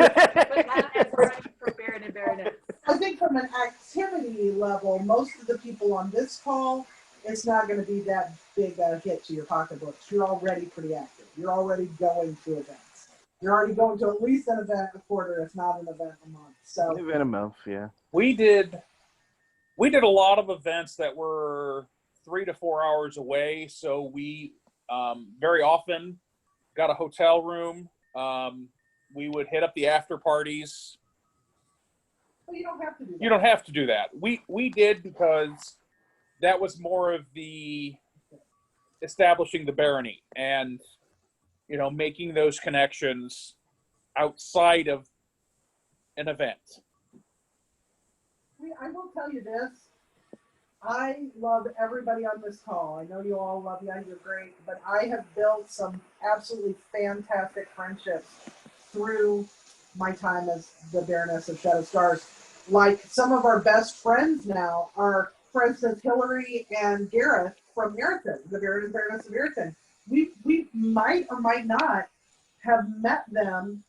For Baron and Baroness. I think from an activity level, most of the people on this call, it's not going to be that big a hit to your pocketbooks. You're already pretty active. You're already going to events. You're already going to at least an event a quarter, if not an event a month. So An event a month, yeah. We did a lot of events that were 3 to 4 hours away. So we very often got a hotel room. We would hit up the after parties. Well, you don't have to do that. You don't have to do that. We did because that was more of the establishing the barony and, you know, making those connections outside of an event. I will tell you this. I love everybody on this call. I know you all love you. You're great. But I have built some absolutely fantastic friendships through my time as the Baroness of Shadow Stars. Like some of our best friends now are, for instance, Hillary and Gareth from Meriton, the Baron and Baroness of Meriton. We might or might not have met them.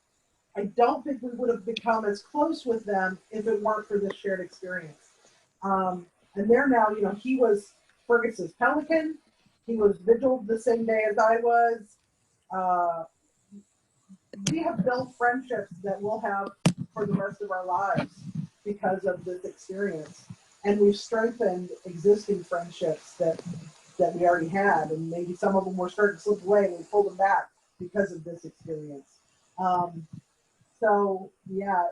I don't think we would have become as close with them if it weren't for this shared experience. And they're now, you know, he was Fergus's Pelican. He was Vigil the same day as I was. We have built friendships that we'll have for the rest of our lives because of this experience. And we've strengthened existing friendships that we already had. And maybe some of them were starting to slip away and we pulled them back because of this experience. So yeah,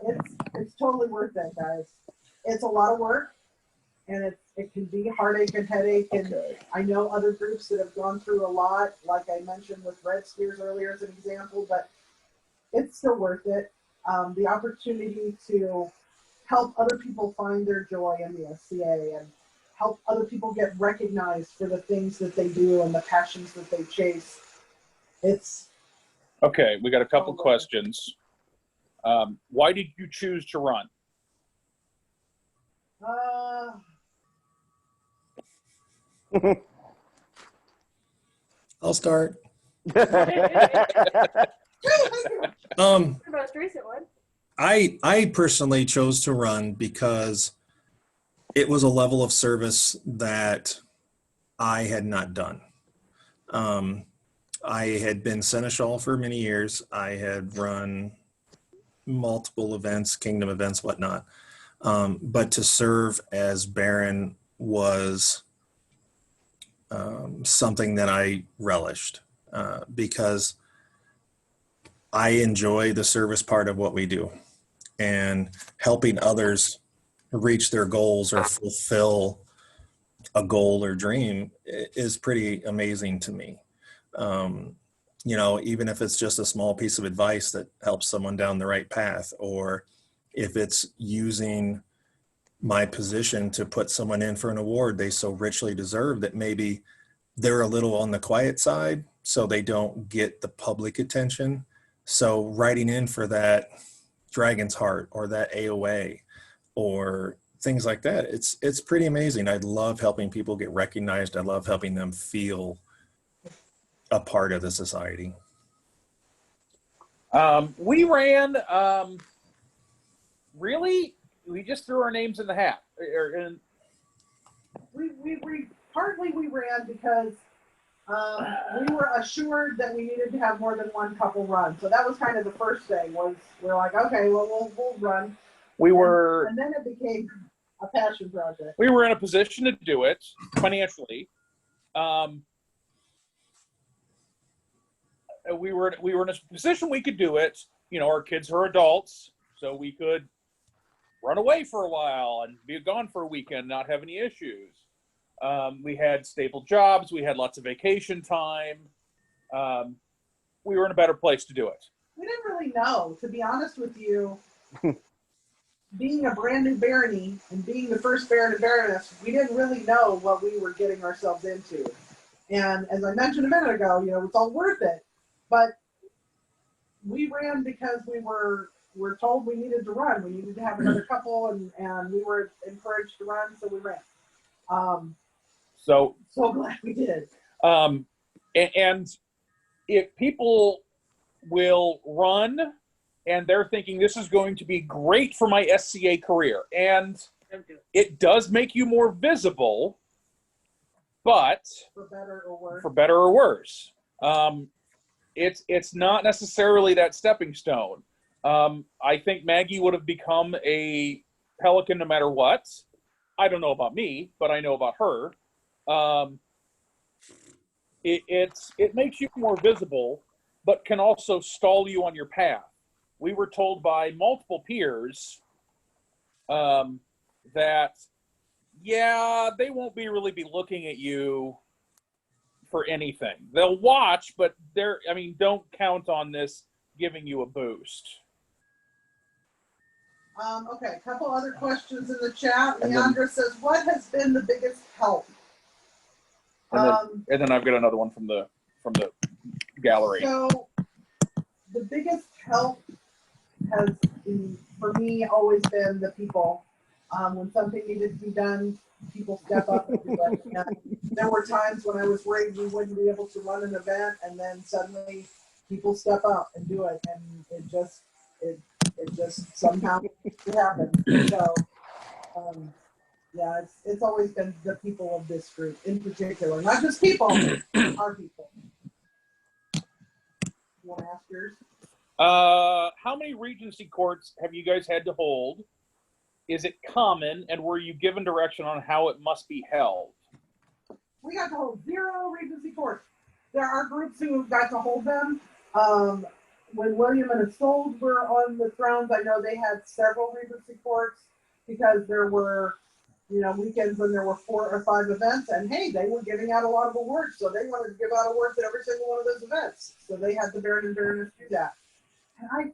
it's totally worth it, guys. It's a lot of work, and it can be heartache and headache. And I know other groups that have gone through a lot, like I mentioned with Red Spears earlier as an example, but it's still worth it. The opportunity to help other people find their joy in the SCA and help other people get recognized for the things that they do and the passions that they chase. It's okay. We got a couple questions. Why did you choose to run? I'll start. The most recent one. I personally chose to run because it was a level of service that I had not done. I had been Seneschal for many years. I had run multiple events, kingdom events, whatnot. But to serve as Baron was something that I relished because I enjoy the service part of what we do, and helping others reach their goals or fulfill a goal or dream is pretty amazing to me. You know, even if it's just a small piece of advice that helps someone down the right path, or if it's using my position to put someone in for an award they so richly deserve that maybe they're a little on the quiet side, so they don't get the public attention. So writing in for that Dragon's Heart or that AOA or things like that, it's pretty amazing. I love helping people get recognized. I love helping them feel a part of the society. We ran, really, we just threw our names in the hat. Partly we ran because we were assured that we needed to have more than one couple run. So that was kind of the first thing was we're like, okay, well, we'll run. And then it became a passion project. We were in a position to do it financially. We were in a position we could do it. You know, our kids are adults, so we could run away for a while and be gone for a weekend, not have any issues. We had stable jobs. We had lots of vacation time. We were in a better place to do it. We didn't really know, to be honest with you. Being a brand new barony and being the first Baron and Baroness, we didn't really know what we were getting ourselves into. And as I mentioned a minute ago, you know, it's all worth it. But we ran because we were told we needed to run. We needed to have another couple, and we were encouraged to run, so we ran. So glad we did. And if people will run and they're thinking this is going to be great for my SCA career, and it does make you more visible, but for better or worse. It's not necessarily that stepping stone. I think Maggie would have become a Pelican no matter what. I don't know about me, but I know about her. It makes you more visible, but can also stall you on your path. We were told by multiple peers that, yeah, they won't really be looking at you for anything. They'll watch, but don't count on this giving you a boost. Okay, a couple other questions in the chat. Leandra says, what has been the biggest help? And then I've got another one from the gallery. So the biggest help has, for me, always been the people. When something needed to be done, people step up and do it. And there were times when I was worried we wouldn't be able to run an event, and then suddenly people step up and do it, and it just somehow happened. So, yeah, it's always been the people of this group in particular, not just people, our people. You want to ask yours? How many Regency courts have you guys had to hold? Is it common, and were you given direction on how it must be held? We got to hold 0 Regency courts. There are groups who got to hold them. When William and Isolde were on the thrones, I know they had several Regency courts because there were, weekends when there were 4 or 5 events, and hey, they were giving out a lot of awards, so they wanted to give out awards at every single one of those events. So they had the Baron and Baroness do that. And I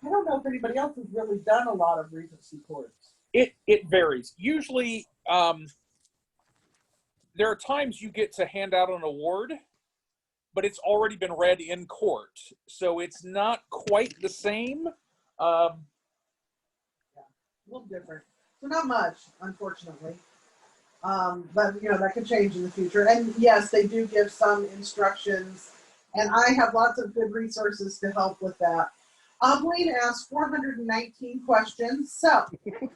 don't know if anybody else has really done a lot of Regency courts. It varies. Usually, there are times you get to hand out an award, but it's already been read in court, so it's not quite the same. Yeah, a little different. So not much, unfortunately. But that could change in the future. And yes, they do give some instructions, and I have lots of good resources to help with that. Blaine asked 419 questions. So it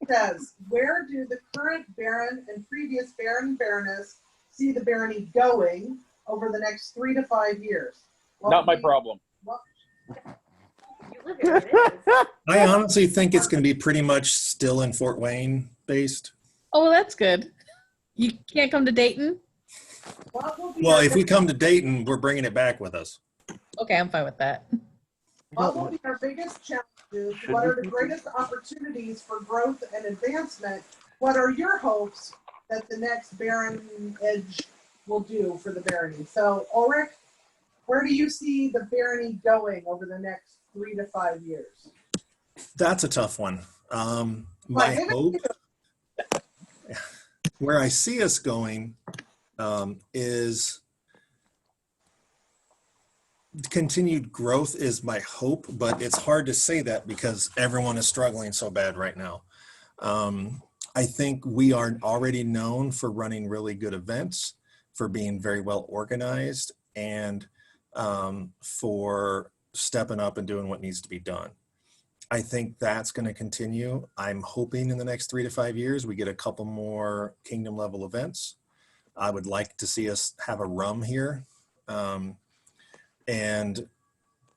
says, where do the current Baron and previous Baron and Baroness see the barony going over the next 3 to 5 years? Not my problem. I honestly think it's going to be pretty much still in Fort Wayne based. Oh, well, that's good. You can't come to Dayton? Well, if we come to Dayton, we're bringing it back with us. Okay, I'm fine with that. What will be our biggest challenges? What are the greatest opportunities for growth and advancement? What are your hopes that the next Baron Edge will do for the barony? So, Ulrich, where do you see the barony going over the next 3 to 5 years? That's a tough one. My hope, where I see us going, is continued growth is my hope, but it's hard to say that because everyone is struggling so bad right now. I think we are already known for running really good events, for being very well organized, and for stepping up and doing what needs to be done. I think that's going to continue. I'm hoping in the next 3 to 5 years we get a couple more kingdom level events. I would like to see us have a rum here. And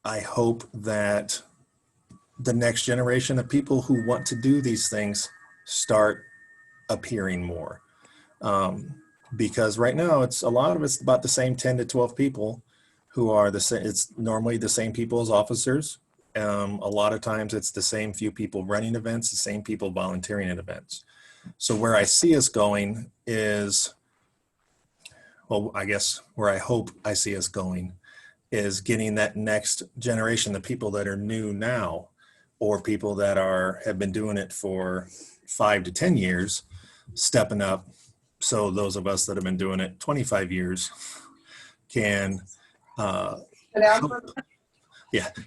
I hope that the next generation of people who want to do these things start appearing more. Because right now it's a lot of it's about the same 10 to 12 people who are the same. It's normally the same people as officers. A lot of times it's the same few people running events, the same people volunteering at events. So where I see us going is, well, I guess where I hope I see us going is getting that next generation, the people that are new now, or people that have been doing it for 5 to 10 years, stepping up. So those of us that have been doing it 25 years can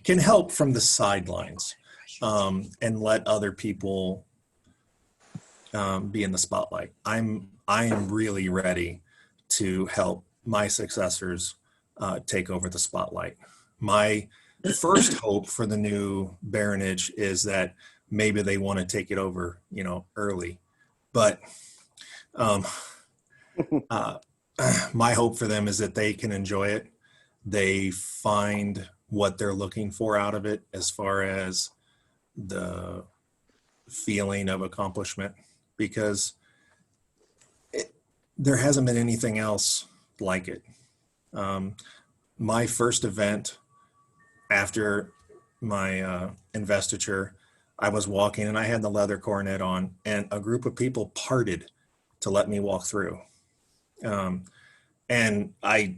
can help from the sidelines, and let other people be in the spotlight. I am really ready to help my successors take over the spotlight. My first hope for the new baronage is that maybe they want to take it over, early, but my hope for them is that they can enjoy it. They find what they're looking for out of it as far as the feeling of accomplishment, because there hasn't been anything else like it. My first event after my investiture, I was walking and I had the leather coronet on, and a group of people parted to let me walk through. And I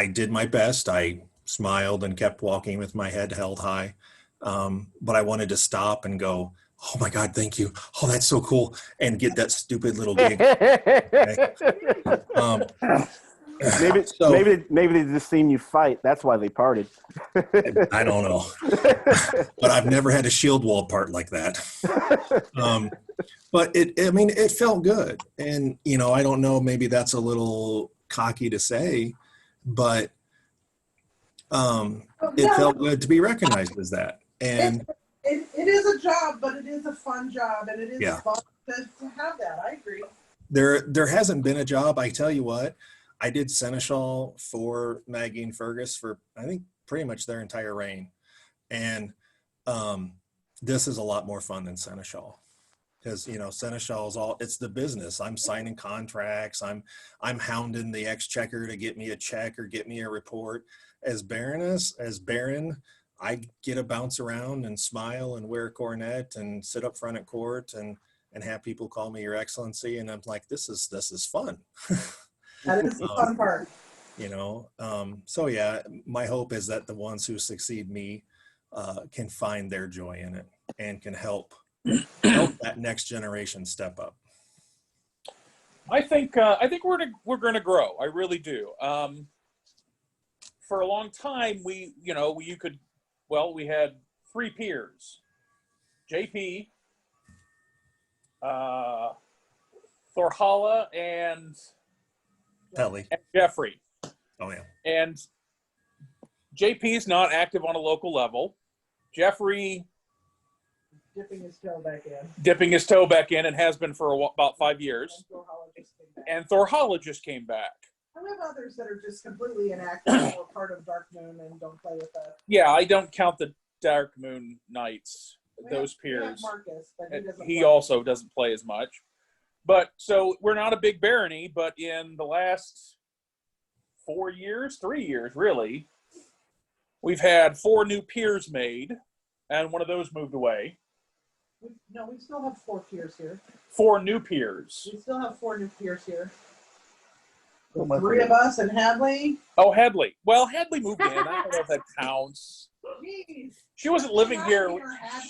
did my best. I smiled and kept walking with my head held high. But I wanted to stop and go, "Oh my God, thank you. Oh, that's so cool." And get that stupid little gig. Okay? Maybe they just seen you fight. That's why they parted. I don't know. But I've never had a shield wall part like that. But it felt good. And, I don't know, maybe that's a little cocky to say, but it felt good to be recognized as that. And it is a job, but it is a fun job, and it is fun to have that. I agree. There hasn't been a job. I tell you what, I did Seneschal for Maggie and Fergus for, I think, pretty much their entire reign. And this is a lot more fun than Seneschal. Because Seneschal is it's the business. I'm signing contracts. I'm hounding the exchequer to get me a check or get me a report. As Baron, I get to bounce around and smile and wear a coronet and sit up front at court and have people call me Your Excellency, and I'm like, this is fun. That is the fun part. So yeah, my hope is that the ones who succeed me can find their joy in it and can help that next generation step up. I think we're going to grow. I really do. For a long time, we had 3 peers: JP, Thorhalla, and Jeffrey. Oh yeah. And JP's not active on a local level. Jeffrey dipping his toe back in and has been for about 5 years. And Thorhalla just came back. I have others that are just completely inactive or part of Dark Moon and don't play with us. Yeah, I don't count the Dark Moon Knights, those peers. Marcus, but he also doesn't play as much. But so we're not a big barony, but in the last 3 years really, we've had 4 new peers made, and one of those moved away. We still have 4 peers here. 4 new peers. We still have 4 new peers here. 3 of us and Hadley. Oh, Hadley. Well, Hadley moved in. I don't know if that counts. Jeez. She wasn't living here.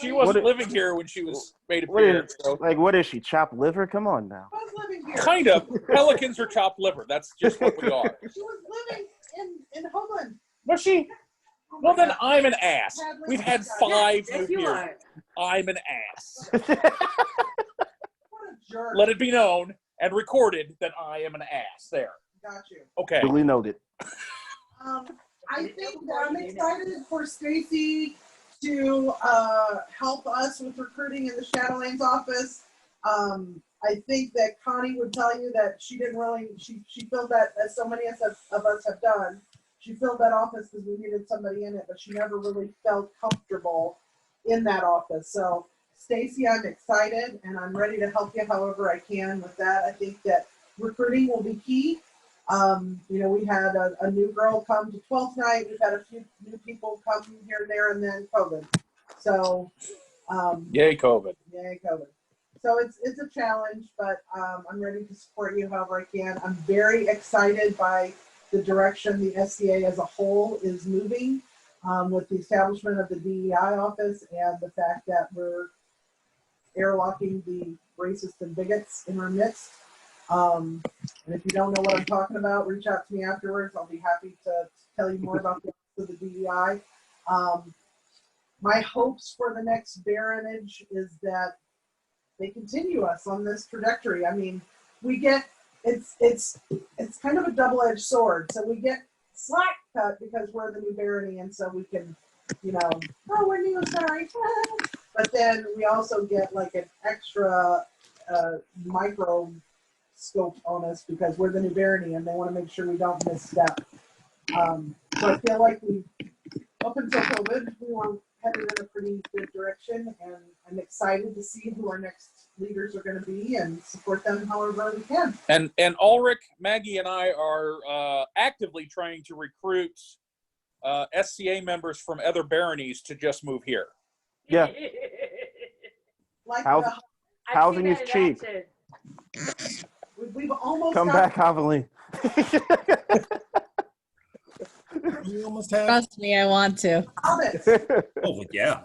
She wasn't living here when she was made a peer. What is she? Chopped liver? Come on now. She was living here. Kind of. Pelicans are chopped liver. That's just what we are. She was living in Homeland. Was she? Well, then I'm an ass. We've had 5 new peers. I'm an ass. What a jerk. Let it be known and recorded that I am an ass. There. Got you. Okay. Duly noted. I think that I'm excited for Stacy to help us with recruiting in the Shadowlands office. I think that Connie would tell you that she didn't really, she filled that, as so many of us have done, she filled that office because we needed somebody in it, but she never really felt comfortable in that office. So Stacy, I'm excited and I'm ready to help you however I can with that. I think that recruiting will be key. We had a new girl come to 12th night. We've had a few new people come here and there, and then COVID. So, yay COVID. Yay COVID. So it's a challenge, but I'm ready to support you however I can. I'm very excited by the direction the SCA as a whole is moving with the establishment of the DEI office and the fact that we're airlocking the racists and bigots in our midst. And if you don't know what I'm talking about, reach out to me afterwards. I'll be happy to tell you more about the DEI. My hopes for the next baronage is that they continue us on this trajectory. I mean, we get it's kind of a double-edged sword. So we get slack cut because we're the new barony, and so we can, oh, we're new, sorry. But then we also get like an extra micro scope on us because we're the new barony and they want to make sure we don't misstep. So I feel like up until COVID, we were headed in a pretty good direction, and I'm excited to see who our next leaders are going to be and support them however we can. And Ulrich, Maggie, and I are actively trying to recruit SCA members from other baronies to just move here. Yeah. Like housing is cheap. We've almost come back, Haviland. You almost have. Trust me, I want to. Oh yeah,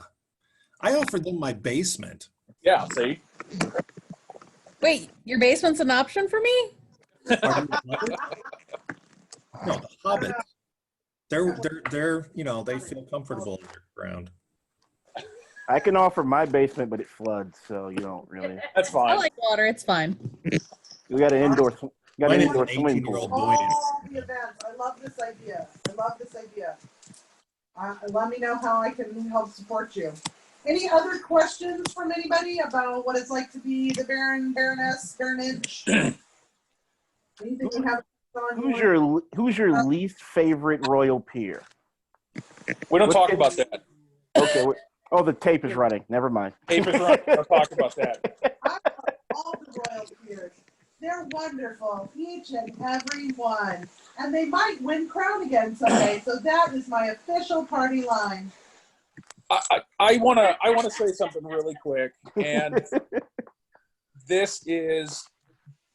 I offered them my basement. Yeah, see. Wait, your basement's an option for me? No, the Hobbits. They're they feel comfortable underground. I can offer my basement, but it floods, so you don't really. That's fine. I like water. It's fine. We got an indoor. Got an indoor swimming pool. All the events. I love this idea. Let me know how I can help support you. Any other questions from anybody about what it's like to be the Baron, Baroness, Baronage? Anything you have on? Who's your least favorite royal peer? We don't talk about that. Okay. Oh, the tape is running. Never mind. Tape is running. Don't talk about that. I love all the royal peers. They're wonderful, each and every one. And they might win crown again someday. So that is my official party line. I wanna say something really quick, and this is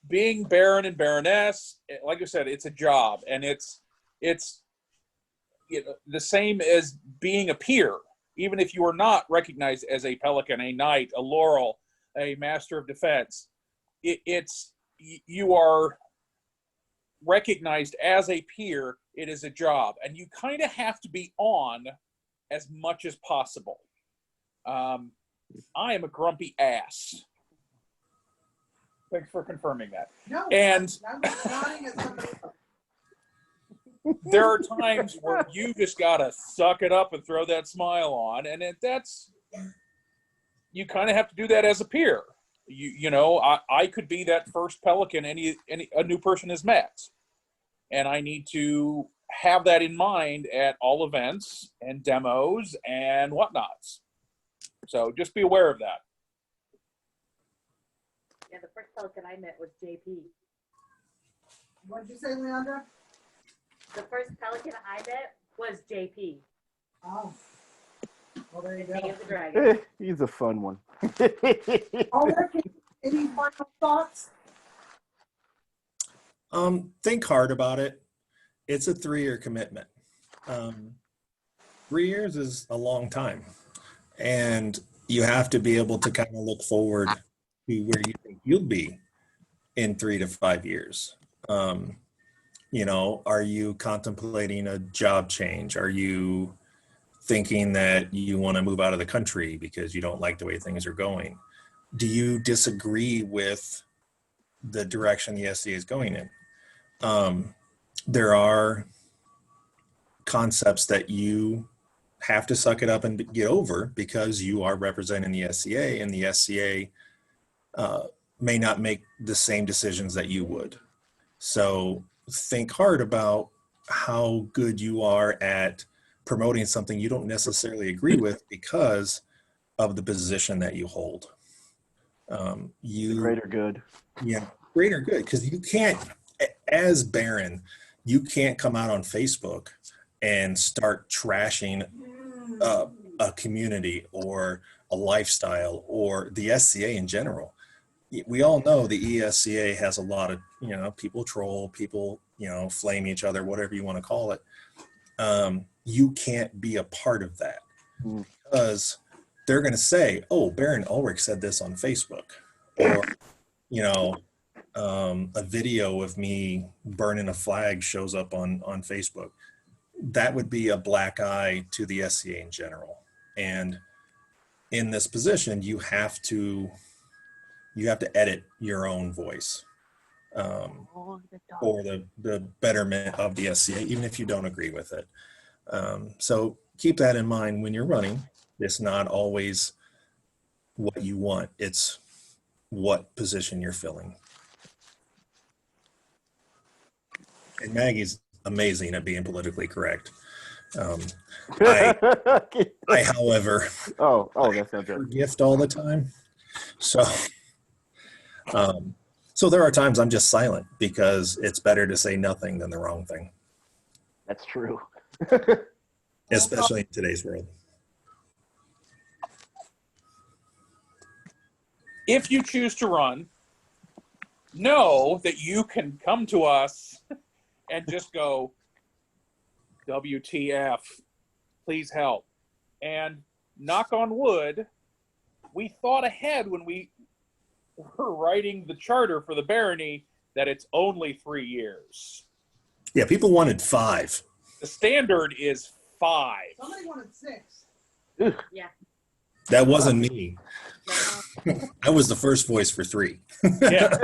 being Baron and Baroness. Like I said, it's a job, and it's the same as being a peer. Even if you are not recognized as a Pelican, a Knight, a Laurel, a Master of Defense, you are recognized as a peer. It is a job, and you kind of have to be on as much as possible. I am a grumpy ass. Thanks for confirming that. No, and I'm nodding at somebody else. There are times where you just gotta suck it up and throw that smile on, and you kind of have to do that as a peer. I could be that first Pelican a new person has met, and I need to have that in mind at all events and demos and whatnots. So just be aware of that. Yeah, the first Pelican I met was JP. What did you say, Leandra? The first Pelican I met was JP. Oh. Well, there you go. King of the Dragon. He's a fun one. Any final thoughts? Think hard about it. It's a 3-year commitment. 3 years is a long time, and you have to be able to kind of look forward to where you think you'll be in 3 to 5 years. Are you contemplating a job change? Are you thinking that you want to move out of the country because you don't like the way things are going? Do you disagree with the direction the SCA is going in? There are concepts that you have to suck it up and get over because you are representing the SCA, and the SCA may not make the same decisions that you would. So think hard about how good you are at promoting something you don't necessarily agree with because of the position that you hold. The greater good. Yeah, greater good, because you can't, as Baron, you can't come out on Facebook and start trashing a community or a lifestyle or the SCA in general. We all know the ESCA has a lot of, people troll, people, flame each other, whatever you want to call it. You can't be a part of that because they're going to say, oh, Baron Ulrich said this on Facebook, or, a video of me burning a flag shows up on Facebook. That would be a black eye to the SCA in general. And in this position, you have to edit your own voice for the betterment of the SCA, even if you don't agree with it. So keep that in mind when you're running. It's not always what you want. It's what position you're filling. And Maggie's amazing at being politically correct. I, however, that's not good. Gift all the time. So there are times I'm just silent because it's better to say nothing than the wrong thing. That's true. Especially in today's world. If you choose to run, know that you can come to us and just go, WTF, please help. And knock on wood, we thought ahead when we were writing the charter for the barony that it's only 3 years. Yeah, people wanted 5. The standard is 5. Somebody wanted 6. Yeah. That wasn't me. I was the first voice for 3. Yeah.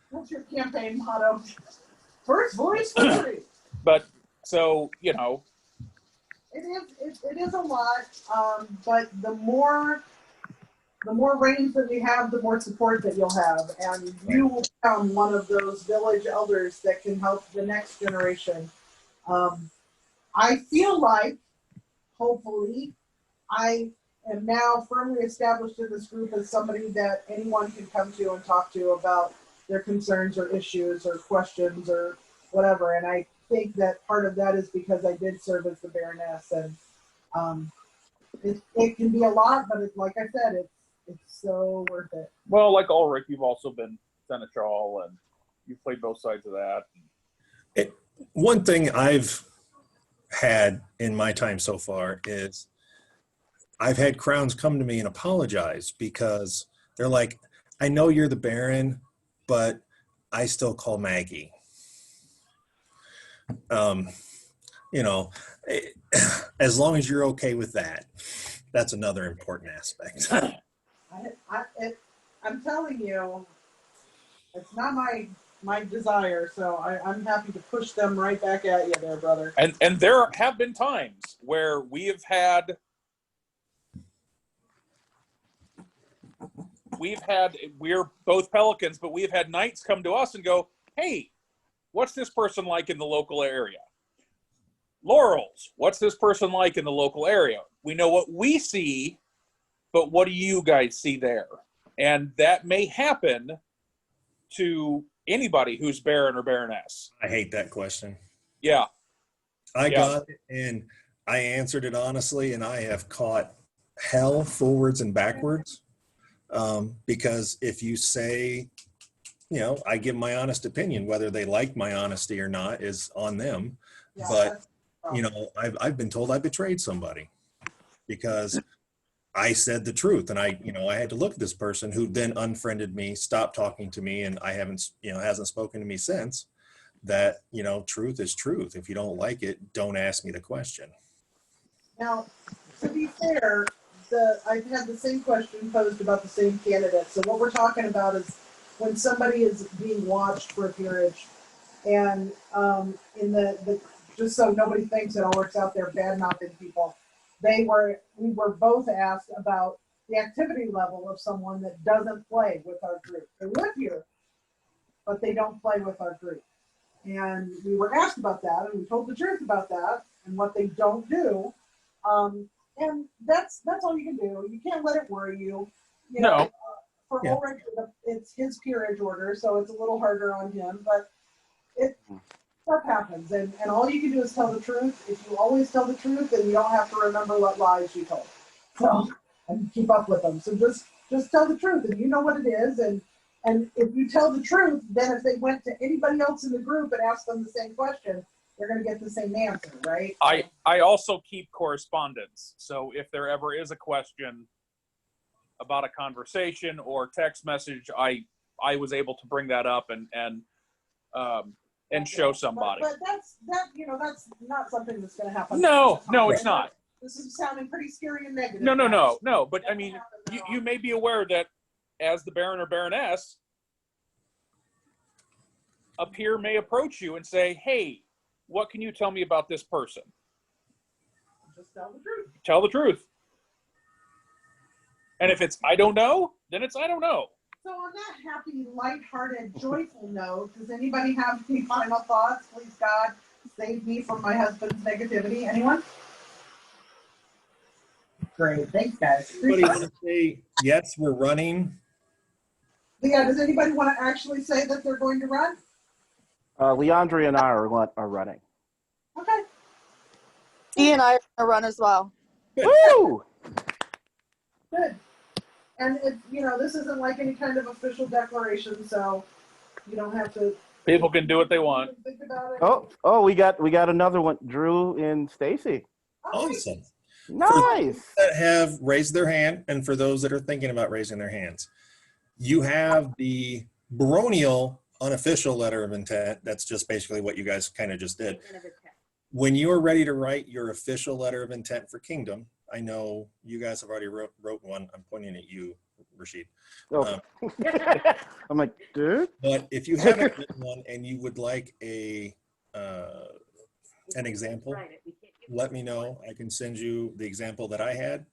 What's your campaign motto? First voice for 3. But so It is a lot, but the more reigns that we have, the more support that you'll have, and you will become one of those village elders that can help the next generation. I feel like, hopefully, I am now firmly established in this group as somebody that anyone can come to and talk to about their concerns or issues or questions or whatever. And I think that part of that is because I did serve as the Baroness, and it can be a lot, but like I said, it's so worth it. Well, like Ulrich, you've also been Seneschal, and you've played both sides of that. One thing I've had in my time so far is I've had crowns come to me and apologize because they're like, I know you're the Baron, but I still call Maggie. As long as you're okay with that, that's another important aspect. I'm telling you, it's not my desire, so I'm happy to push them right back at you there, brother. And there have been times where we're both Pelicans, but we've had knights come to us and go, hey, what's this person like in the local area? Laurels, what's this person like in the local area? We know what we see, but what do you guys see there? And that may happen to anybody who's Baron or Baroness. I hate that question. Yeah. I got it, and I answered it honestly, and I have caught hell forwards and backwards because if you say, I give my honest opinion, whether they like my honesty or not is on them. Yeah, but, I've been told I betrayed somebody because I said the truth, and I had to look at this person who then unfriended me, stopped talking to me, and I hasn't spoken to me since. That, truth is truth. If you don't like it, don't ask me the question. Now, to be fair, I've had the same question posed about the same candidate. So what we're talking about is when somebody is being watched for a peerage, And in the just so nobody thinks that Ulrich's out there bad mouthing people, we were both asked about the activity level of someone that doesn't play with our group. They live here, but they don't play with our group. And we were asked about that, and we told the truth about that and what they don't do. And that's all you can do. You can't let it worry you. You know, No. For Ulrich, it's his peerage order, so it's a little harder on him. But stuff happens, and all you can do is tell the truth. If you always tell the truth, then you don't have to remember what lies you told. So and keep up with them. So just tell the truth, and you know what it is. And if you tell the truth, then if they went to anybody else in the group and asked them the same question, they're going to get the same answer, right? I also keep correspondence. So if there ever is a question about a conversation or text message, I was able to bring that up and show somebody. But that's not something that's going to happen. No, it's not. This is sounding pretty scary and negative. No. But I mean, you may be aware that as the Baron or Baroness, a peer may approach you and say, "Hey, what can you tell me about this person?" Just tell the truth. Tell the truth. And if it's I don't know, then it's I don't know. So on that happy, lighthearted, joyful note, does anybody have any final thoughts? Please, God, save me from my husband's negativity. Anyone? Great. Thanks, guys. Anybody want to say, yes, we're running? Yeah, does anybody want to actually say that they're going to run? Leandre and I are running. Okay. He and I are gonna run as well. Woo! Good. And this isn't like any kind of official declaration, so you don't have to. People can do what they want. Think about it. Oh, we got another one. Drew and Stacy. Awesome. Nice. For those that have raised their hand, and for those that are thinking about raising their hands, you have the Baronial unofficial letter of intent. That's just basically what you guys kind of just did. When you are ready to write your official letter of intent for Kingdom, I know you guys have already wrote one. I'm pointing at you, Rashid. Oh. I'm like, dude. But if you haven't written one and you would like an example, let me know. I can send you the example that I had.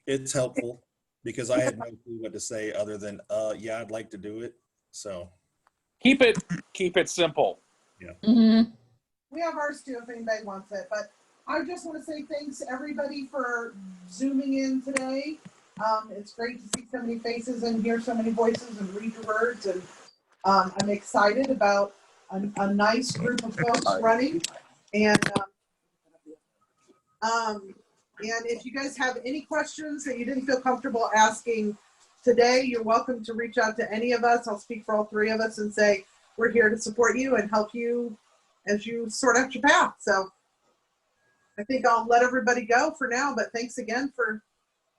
It's helpful because I had no clue what to say other than, yeah, I'd like to do it. So keep it simple. Yeah. Mm-hmm. We have ours too if anybody wants it. But I just want to say thanks everybody for Zooming in today. It's great to see so many faces and hear so many voices and read your words. And I'm excited about a nice group of folks running. And if you guys have any questions that you didn't feel comfortable asking today, you're welcome to reach out to any of us. I'll speak for all three of us and say we're here to support you and help you as you sort out your path. So I think I'll let everybody go for now, but thanks again for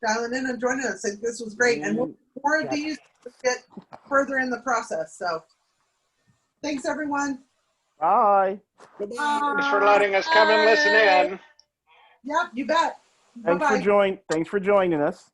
dialing in and joining us. This was great. And we'll more of these to get further in the process. So thanks, everyone. Bye. Thanks for letting us come and listen in. Yep, you bet. Thanks for joining us.